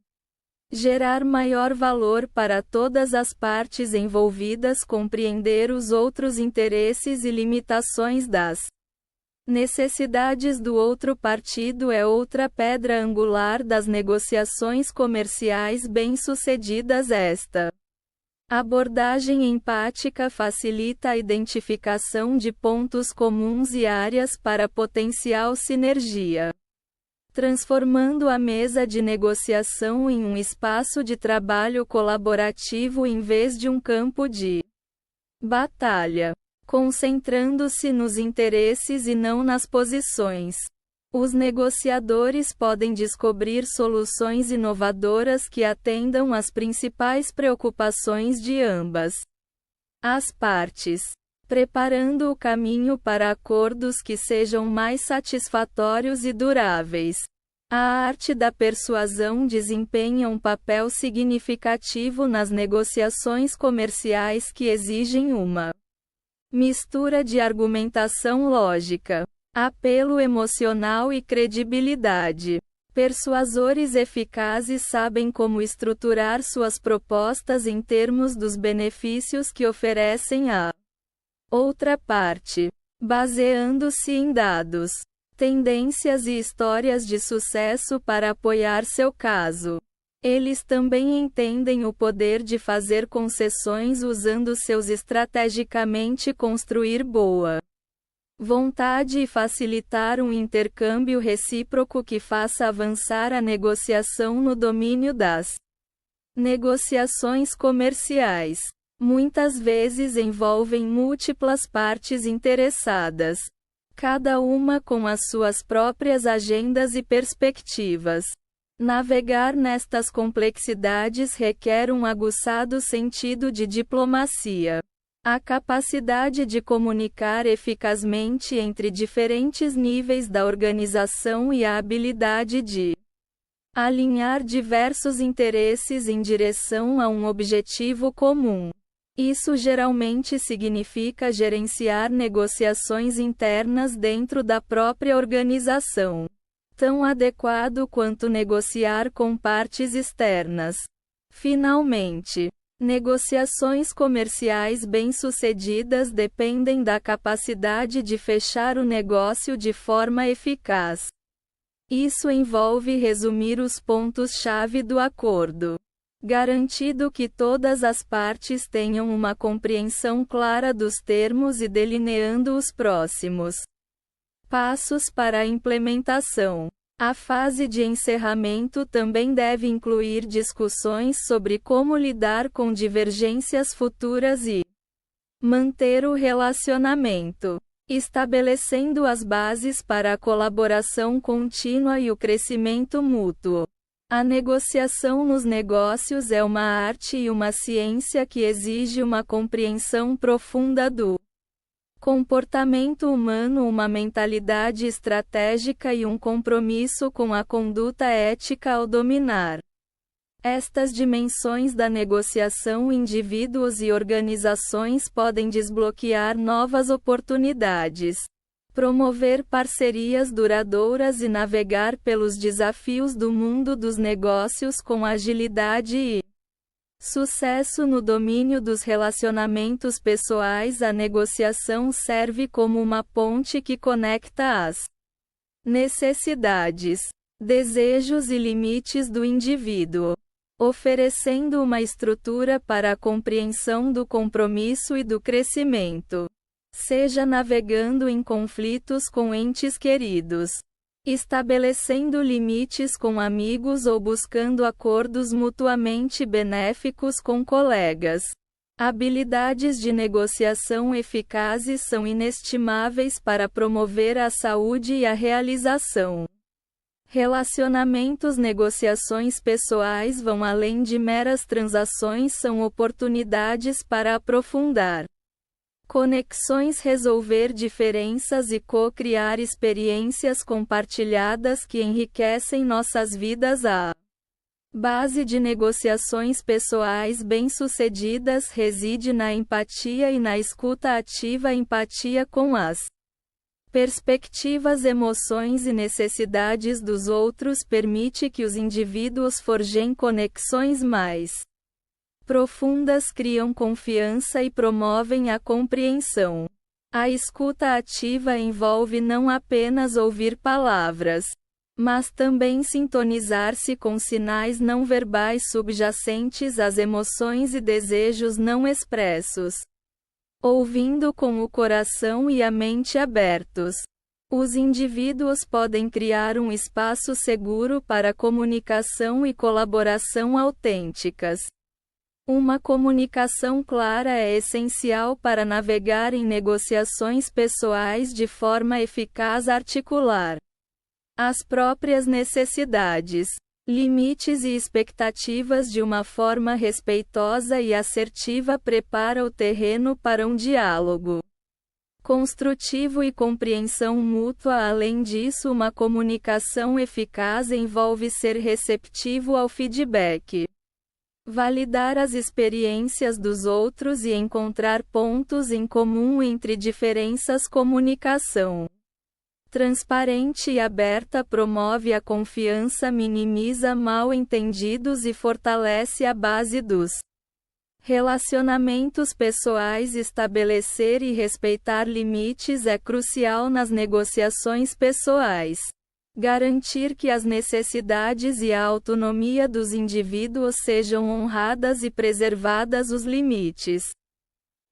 gerar maior valor para todas as partes envolvidas. Compreender os outros interesses e limitações das necessidades do outro partido é outra pedra angular das negociações comerciais bem-sucedidas. Esta abordagem empática facilita a identificação de pontos comuns e áreas para potencial sinergia, transformando a mesa de negociação em um espaço de trabalho colaborativo em vez de um campo de batalha, concentrando-se nos interesses e não nas posições. Os negociadores podem descobrir soluções inovadoras que atendam às principais preocupações de ambas as partes, preparando o caminho para acordos que sejam mais satisfatórios e duráveis. A arte da persuasão desempenha um papel significativo nas negociações comerciais que exigem uma mistura de argumentação lógica, apelo emocional e credibilidade. Persuasores eficazes sabem como estruturar suas propostas em termos dos benefícios que oferecem à outra parte, baseando-se em dados, tendências e histórias de sucesso para apoiar seu caso. Eles também entendem o poder de fazer concessões usando seus estrategicamente construir boa vontade e facilitar um intercâmbio recíproco que faça avançar a negociação no domínio das negociações comerciais. muitas vezes envolvem múltiplas partes interessadas, cada uma com as suas próprias agendas e perspectivas. Navegar nestas complexidades requer um aguçado sentido de diplomacia. A capacidade de comunicar eficazmente entre diferentes níveis da organização e a habilidade de alinhar diversos interesses em direção a um objetivo comum. Isso geralmente significa gerenciar negociações internas dentro da própria organização, tão adequado quanto negociar com partes externas. Finalmente, negociações comerciais bem-sucedidas dependem da capacidade de fechar o negócio de forma eficaz. Isso envolve resumir os pontos-chave do acordo, garantindo que todas as partes tenham uma compreensão clara dos termos e delineando os próximos passos para a implementação. A fase de encerramento também deve incluir discussões sobre como lidar com divergências futuras e manter o relacionamento, estabelecendo as bases para a colaboração contínua e o crescimento mútuo. A negociação nos negócios é uma arte e uma ciência que exige uma compreensão profunda do comportamento humano, uma mentalidade estratégica e um compromisso com a conduta ética ao dominar estas dimensões da negociação. Indivíduos e organizações podem desbloquear novas oportunidades, promover parcerias duradouras e navegar pelos desafios do mundo dos negócios com agilidade e sucesso. No domínio dos relacionamentos pessoais, a negociação serve como uma ponte que conecta as necessidades, desejos e limites do indivíduo, oferecendo uma estrutura para a compreensão do compromisso e do crescimento, seja navegando em conflitos com entes queridos, estabelecendo limites com amigos ou buscando acordos mutuamente benéficos com colegas. Habilidades de negociação eficazes são inestimáveis para promover a saúde e a realização. Relacionamentos. Negociações pessoais vão além de meras transações, são oportunidades para aprofundar conexões, resolver diferenças e co-criar experiências compartilhadas que enriquecem nossas vidas. A base de negociações pessoais bem-sucedidas reside na empatia e na escuta ativa. A empatia com as perspectivas, emoções e necessidades dos outros permite que os indivíduos forjem conexões mais profundas, criam confiança e promovem a compreensão. A escuta ativa envolve não apenas ouvir palavras, mas também sintonizar-se com sinais não verbais subjacentes às emoções e desejos não expressos. Ouvindo com o coração e a mente abertos, os indivíduos podem criar um espaço seguro para comunicação e colaboração autênticas. Uma comunicação clara é essencial para navegar em negociações pessoais de forma eficaz. Articular as próprias necessidades, limites e expectativas de uma forma respeitosa e assertiva prepara o terreno para um diálogo construtivo e compreensão mútua. Além disso, uma comunicação eficaz envolve ser receptivo ao feedback, validar as experiências dos outros e encontrar pontos em comum entre diferenças. Comunicação transparente e aberta promove a confiança, minimiza mal-entendidos e fortalece a base dos relacionamentos pessoais. Estabelecer e respeitar limites é crucial nas negociações pessoais. Garantir que as necessidades e a autonomia dos indivíduos sejam honradas e preservadas. Os limites.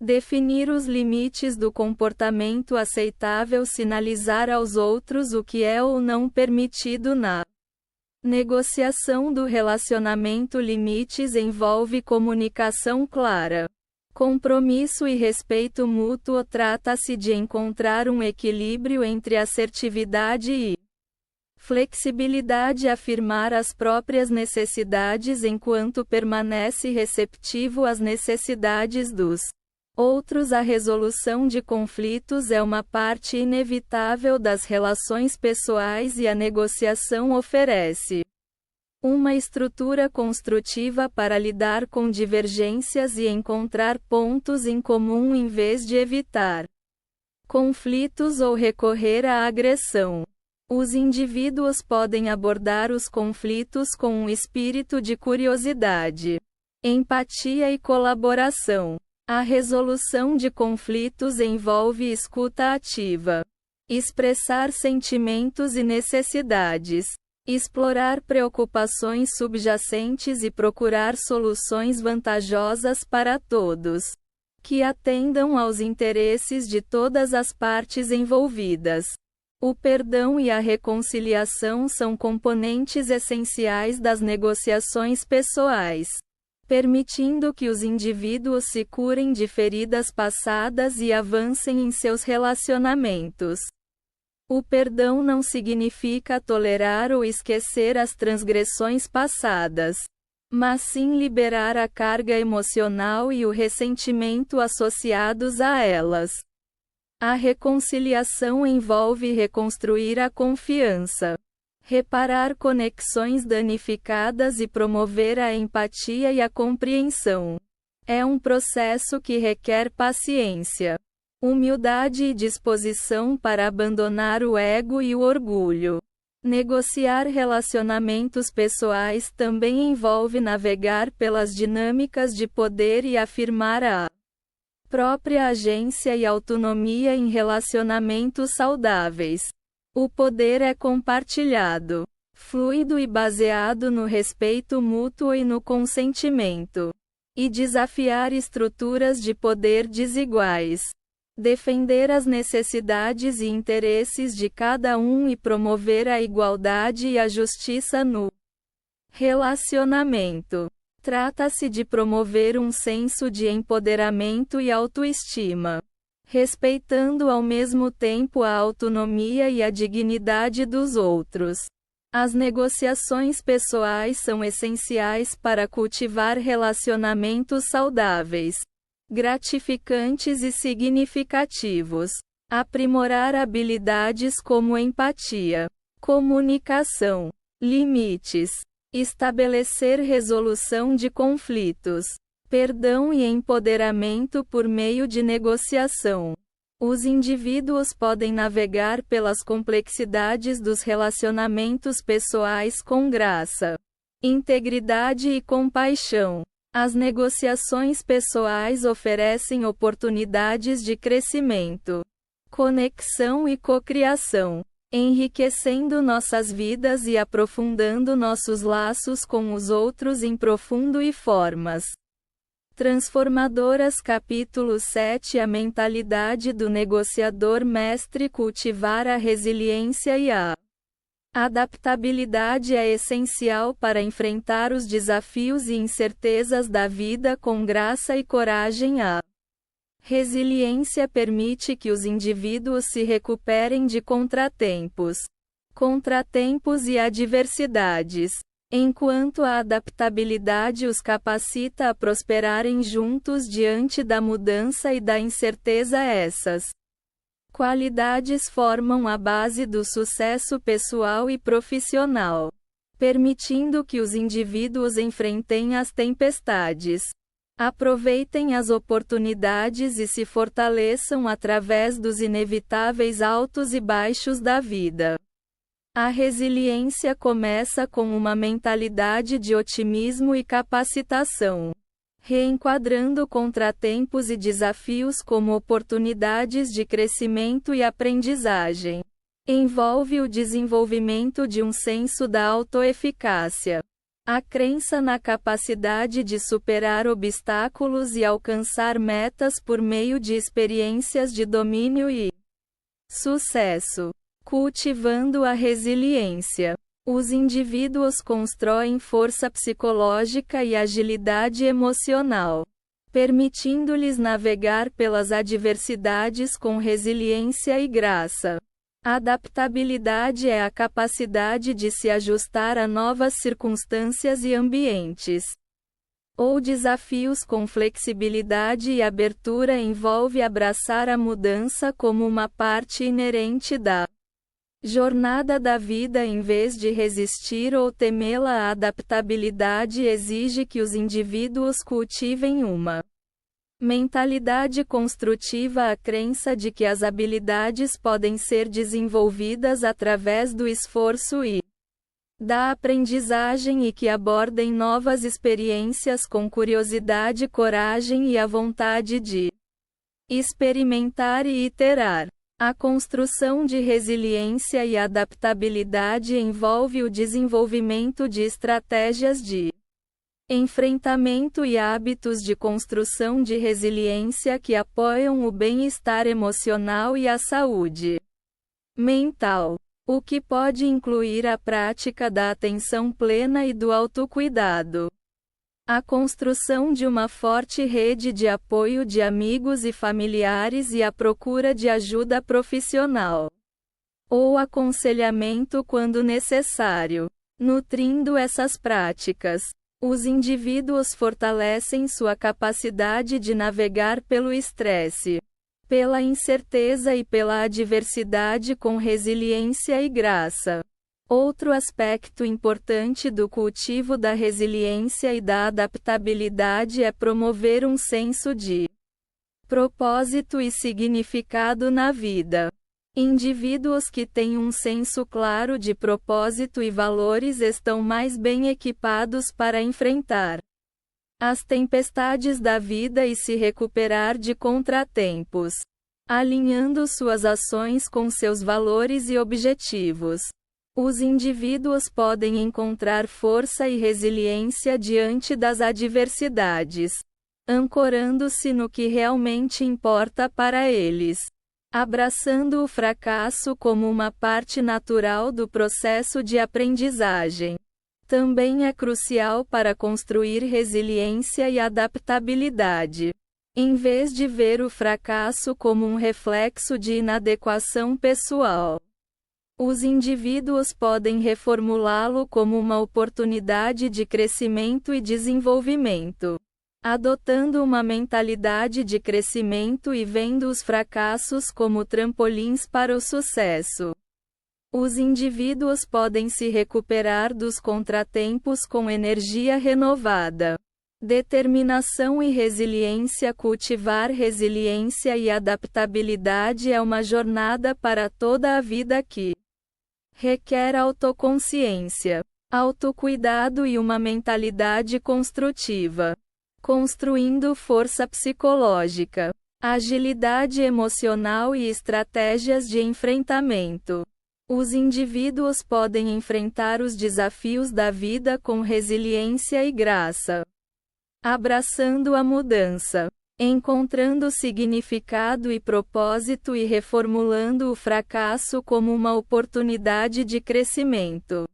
Definir os limites do comportamento aceitável. Sinalizar aos outros o que é ou não permitido na negociação do relacionamento. Limites envolve comunicação clara, Compromisso e respeito mútuo. Trata-se de encontrar um equilíbrio entre assertividade e flexibilidade, afirmar as próprias necessidades enquanto permanece receptivo às necessidades dos outros. A resolução de conflitos é uma parte inevitável das relações pessoais e a negociação oferece uma estrutura construtiva para lidar com divergências e encontrar pontos em comum em vez de evitar conflitos ou recorrer à agressão. Os indivíduos podem abordar os conflitos com um espírito de curiosidade, empatia e colaboração. A resolução de conflitos envolve escuta ativa, expressar sentimentos e necessidades, explorar preocupações subjacentes e procurar soluções vantajosas para todos, que atendam aos interesses de todas as partes envolvidas. O perdão e a reconciliação são componentes essenciais das negociações pessoais, permitindo que os indivíduos se curem de feridas passadas e avancem em seus relacionamentos. O perdão não significa tolerar ou esquecer as transgressões passadas, mas sim liberar a carga emocional e o ressentimento associados a elas. A reconciliação envolve reconstruir a confiança, reparar conexões danificadas e promover a empatia e a compreensão. É um processo que requer paciência, humildade e disposição para abandonar o ego e o orgulho. Negociar relacionamentos pessoais também envolve navegar pelas dinâmicas de poder e afirmar a própria agência e autonomia em relacionamentos saudáveis. O poder é compartilhado, fluido e baseado no respeito mútuo e no consentimento. E desafiar estruturas de poder desiguais. Defender as necessidades e interesses de cada um e promover a igualdade e a justiça no relacionamento. Trata-se de promover um senso de empoderamento e autoestima, respeitando ao mesmo tempo a autonomia e a dignidade dos outros. As negociações pessoais são essenciais para cultivar relacionamentos saudáveis, gratificantes e significativos. Aprimorar habilidades como empatia, comunicação, limites, estabelecer resolução de conflitos, perdão e empoderamento por meio de negociação. Os indivíduos podem navegar pelas complexidades dos relacionamentos pessoais com graça, integridade e compaixão. As negociações pessoais oferecem oportunidades de crescimento, conexão e cocriação, enriquecendo nossas vidas e aprofundando nossos laços com os outros em profundo e formas transformadoras. Capítulo 7. A mentalidade do negociador mestre. Cultivar a resiliência e a adaptabilidade é essencial para enfrentar os desafios e incertezas da vida com graça e coragem. A resiliência permite que os indivíduos se recuperem de contratempos e adversidades, enquanto a adaptabilidade os capacita a prosperarem juntos diante da mudança e da incerteza. Essas qualidades formam a base do sucesso pessoal e profissional, permitindo que os indivíduos enfrentem as tempestades, aproveitem as oportunidades e se fortaleçam através dos inevitáveis altos e baixos da vida. A resiliência começa com uma mentalidade de otimismo e capacitação, reenquadrando contratempos e desafios como oportunidades de crescimento e aprendizagem. Envolve o desenvolvimento de um senso da autoeficácia, a crença na capacidade de superar obstáculos e alcançar metas por meio de experiências de domínio e sucesso. Cultivando a resiliência, os indivíduos constroem força psicológica e agilidade emocional, permitindo-lhes navegar pelas adversidades com resiliência e graça. Adaptabilidade é a capacidade de se ajustar a novas circunstâncias e ambientes ou desafios com flexibilidade e abertura. Envolve abraçar a mudança como uma parte inerente da jornada da vida em vez de resistir ou temê-la. A adaptabilidade exige que os indivíduos cultivem uma mentalidade construtiva, a crença de que as habilidades podem ser desenvolvidas através do esforço e da aprendizagem, e que abordem novas experiências com curiosidade, coragem e a vontade de experimentar e iterar. A construção de resiliência e adaptabilidade envolve o desenvolvimento de estratégias de enfrentamento e hábitos de construção de resiliência que apoiam o bem-estar emocional e a saúde mental, o que pode incluir a prática da atenção plena e do autocuidado. A construção de uma forte rede de apoio de amigos e familiares e a procura de ajuda profissional ou aconselhamento quando necessário. Nutrindo essas práticas, os indivíduos fortalecem sua capacidade de navegar pelo estresse, pela incerteza e pela adversidade com resiliência e graça. Outro aspecto importante do cultivo da resiliência e da adaptabilidade é promover um senso de propósito e significado na vida. Indivíduos que têm um senso claro de propósito e valores estão mais bem equipados para enfrentar as tempestades da vida e se recuperar de contratempos, alinhando suas ações com seus valores e objetivos. Os indivíduos podem encontrar força e resiliência diante das adversidades, ancorando-se no que realmente importa para eles, abraçando o fracasso como uma parte natural do processo de aprendizagem. Também é crucial para construir resiliência e adaptabilidade. Em vez de ver o fracasso como um reflexo de inadequação pessoal, os indivíduos podem reformulá-lo como uma oportunidade de crescimento e desenvolvimento, adotando uma mentalidade de crescimento e vendo os fracassos como trampolins para o sucesso. Os indivíduos podem se recuperar dos contratempos com energia renovada, determinação e resiliência. Cultivar resiliência e adaptabilidade é uma jornada para toda a vida que requer autoconsciência, autocuidado e uma mentalidade construtiva, construindo força psicológica, agilidade emocional e estratégias de enfrentamento. Os indivíduos podem enfrentar os desafios da vida com resiliência e graça, abraçando a mudança, encontrando significado e propósito e reformulando o fracasso como uma oportunidade de crescimento.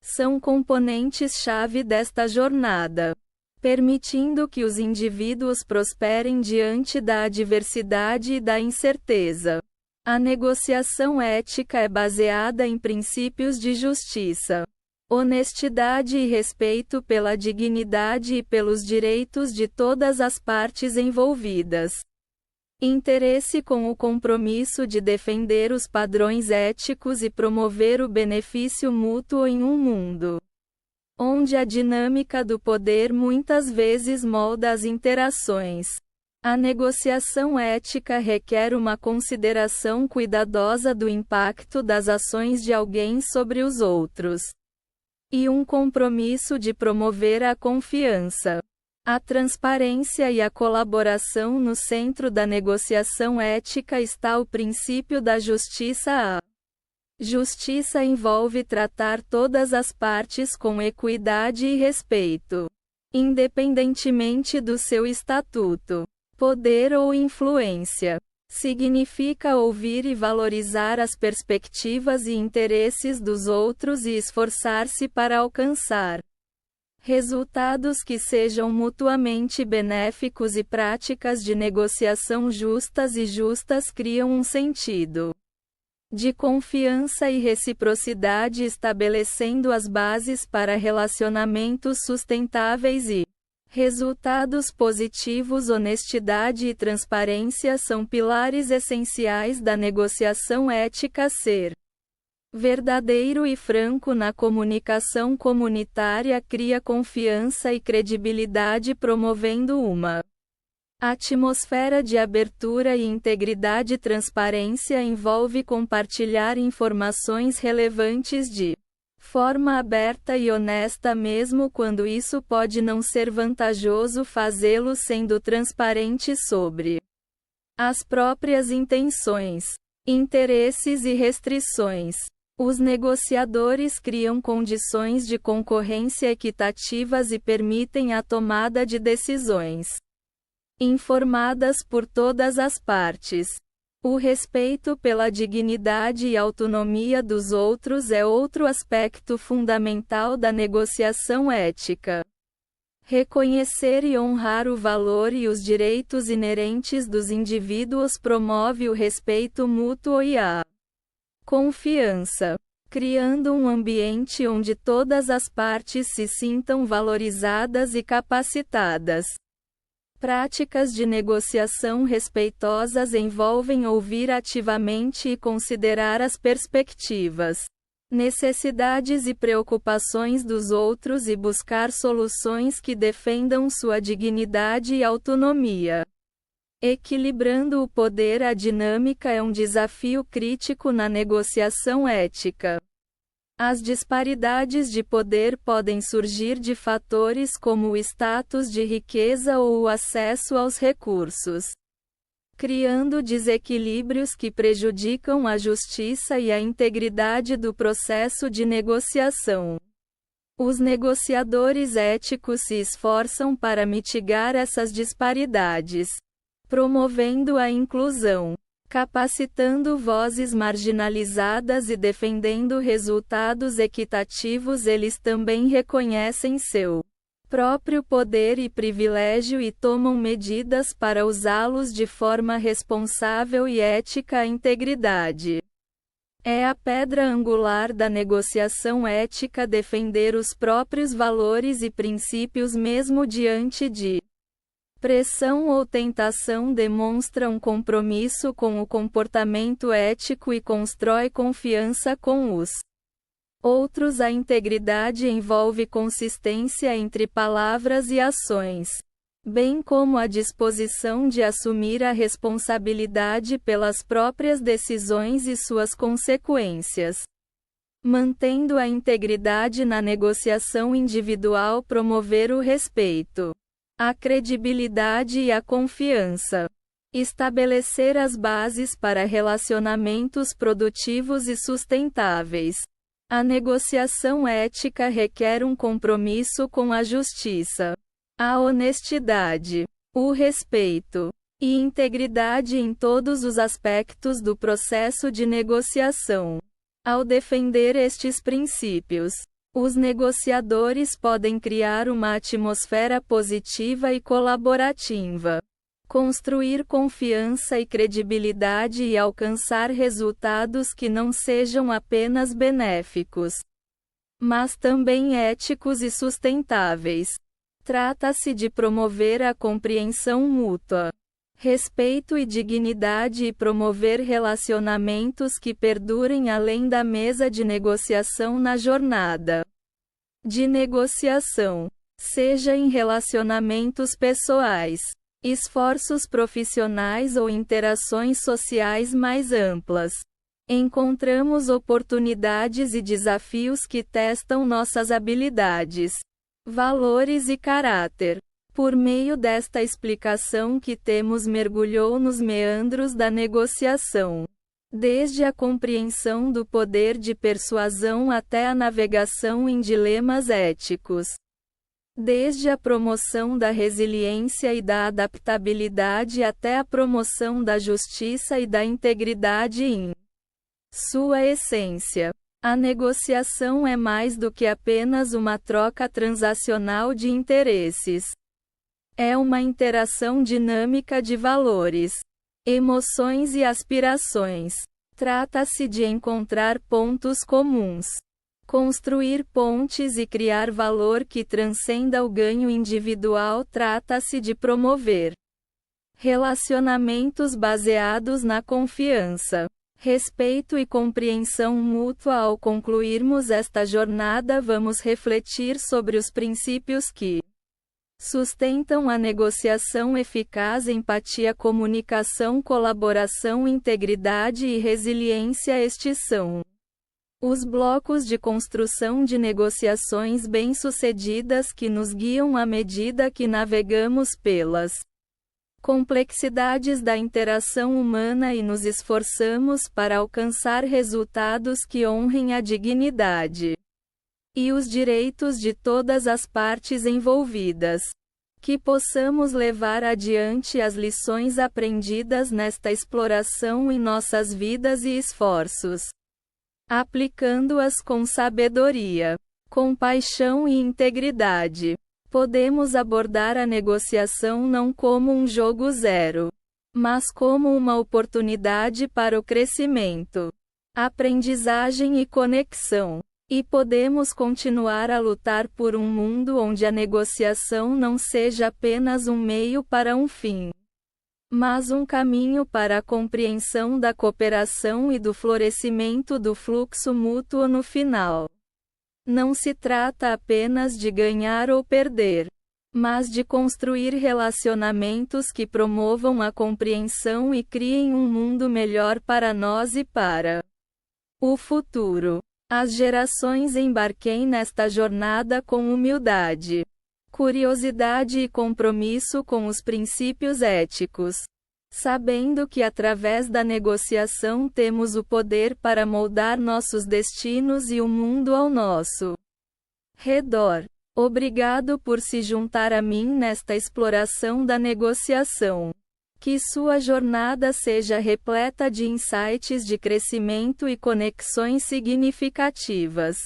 São componentes-chave desta jornada, permitindo que os indivíduos prosperem diante da adversidade e da incerteza. A negociação ética é baseada em princípios de justiça, honestidade e respeito pela dignidade e pelos direitos de todas as partes envolvidas. Interesse com o compromisso de defender os padrões éticos e promover o benefício mútuo em um mundo onde a dinâmica do poder muitas vezes molda as interações. A negociação ética requer uma consideração cuidadosa do impacto das ações de alguém sobre os outros, e um compromisso de promover a confiança, a transparência e a colaboração. No centro da negociação ética está o princípio da justiça. A justiça envolve tratar todas as partes com equidade e respeito, independentemente do seu estatuto, poder ou influência. Significa ouvir e valorizar as perspectivas e interesses dos outros e esforçar-se para alcançar resultados que sejam mutuamente benéficos e práticas de negociação justas e justas criam um sentido de confiança e reciprocidade, estabelecendo as bases para relacionamentos sustentáveis e resultados positivos. Honestidade e transparência são pilares essenciais da negociação ética. Ser verdadeiro e franco na comunicação comunitária cria confiança e credibilidade, promovendo uma atmosfera de abertura e integridade. Transparência envolve compartilhar informações relevantes de forma aberta e honesta, mesmo quando isso pode não ser vantajoso fazê-lo, sendo transparente sobre as próprias intenções, interesses e restrições. Os negociadores criam condições de concorrência equitativas e permitem a tomada de decisões informadas por todas as partes. O respeito pela dignidade e autonomia dos outros é outro aspecto fundamental da negociação ética. Reconhecer e honrar o valor e os direitos inerentes dos indivíduos promove o respeito mútuo e a confiança, criando um ambiente onde todas as partes se sintam valorizadas e capacitadas. Práticas de negociação respeitosas envolvem ouvir ativamente e considerar as perspectivas, necessidades e preocupações dos outros e buscar soluções que defendam sua dignidade e autonomia. Equilibrando o poder. A dinâmica é um desafio crítico na negociação ética. As disparidades de poder podem surgir de fatores como o status de riqueza ou o acesso aos recursos, criando desequilíbrios que prejudicam a justiça e a integridade do processo de negociação. Os negociadores éticos se esforçam para mitigar essas disparidades, promovendo a inclusão, capacitando vozes marginalizadas e defendendo resultados equitativos. Eles também reconhecem seu próprio poder e privilégio e tomam medidas para usá-los de forma responsável e ética. A integridade é a pedra angular da negociação ética. Defender os próprios valores e princípios mesmo diante de pressão ou tentação demonstra um compromisso com o comportamento ético e constrói confiança com os outros. A integridade envolve consistência entre palavras e ações, bem como a disposição de assumir a responsabilidade pelas próprias decisões e suas consequências. Mantendo a integridade na negociação individual. Promover o respeito, a credibilidade e a confiança. Estabelecer as bases para relacionamentos produtivos e sustentáveis. A negociação ética requer um compromisso com a justiça, a honestidade, o respeito e integridade em todos os aspectos do processo de negociação. Ao defender estes princípios, os negociadores podem criar uma atmosfera positiva e colaborativa, construir confiança e credibilidade e alcançar resultados que não sejam apenas benéficos, mas também éticos e sustentáveis. Trata-se de promover a compreensão mútua, respeito e dignidade e promover relacionamentos que perdurem além da mesa de negociação. Na jornada de negociação, seja em relacionamentos pessoais, esforços profissionais ou interações sociais mais amplas, encontramos oportunidades e desafios que testam nossas habilidades, valores e caráter. Por meio desta explicação que temos mergulhou nos meandros da negociação, desde a compreensão do poder de persuasão até a navegação em dilemas éticos, desde a promoção da resiliência e da adaptabilidade até a promoção da justiça e da integridade em sua essência. A negociação é mais do que apenas uma troca transacional de interesses. É uma interação dinâmica de valores, emoções e aspirações. Trata-se de encontrar pontos comuns, construir pontes e criar valor que transcenda o ganho individual. Trata-se de promover relacionamentos baseados na confiança, respeito e compreensão mútua. Ao concluirmos esta jornada, vamos refletir sobre os princípios que sustentam a negociação eficaz: empatia, comunicação, colaboração, integridade e resiliência. Estes são os blocos de construção de negociações bem-sucedidas que nos guiam à medida que navegamos pelas complexidades da interação humana e nos esforçamos para alcançar resultados que honrem a dignidade e os direitos de todas as partes envolvidas. Que possamos levar adiante as lições aprendidas nesta exploração em nossas vidas e esforços, aplicando-as com sabedoria, compaixão e integridade. Podemos abordar a negociação não como um jogo zero, mas como uma oportunidade para o crescimento, aprendizagem e conexão. E podemos continuar a lutar por um mundo onde a negociação não seja apenas um meio para um fim, mas um caminho para a compreensão da cooperação e do florescimento do fluxo mútuo. No final, não se trata apenas de ganhar ou perder, mas de construir relacionamentos que promovam a compreensão e criem um mundo melhor para nós e para o futuro. As gerações. Embarquem nesta jornada com humildade, curiosidade e compromisso com os princípios éticos, sabendo que através da negociação temos o poder para moldar nossos destinos e o mundo ao nosso redor. Obrigado por se juntar a mim nesta exploração da negociação. Que sua jornada seja repleta de insights de crescimento e conexões significativas.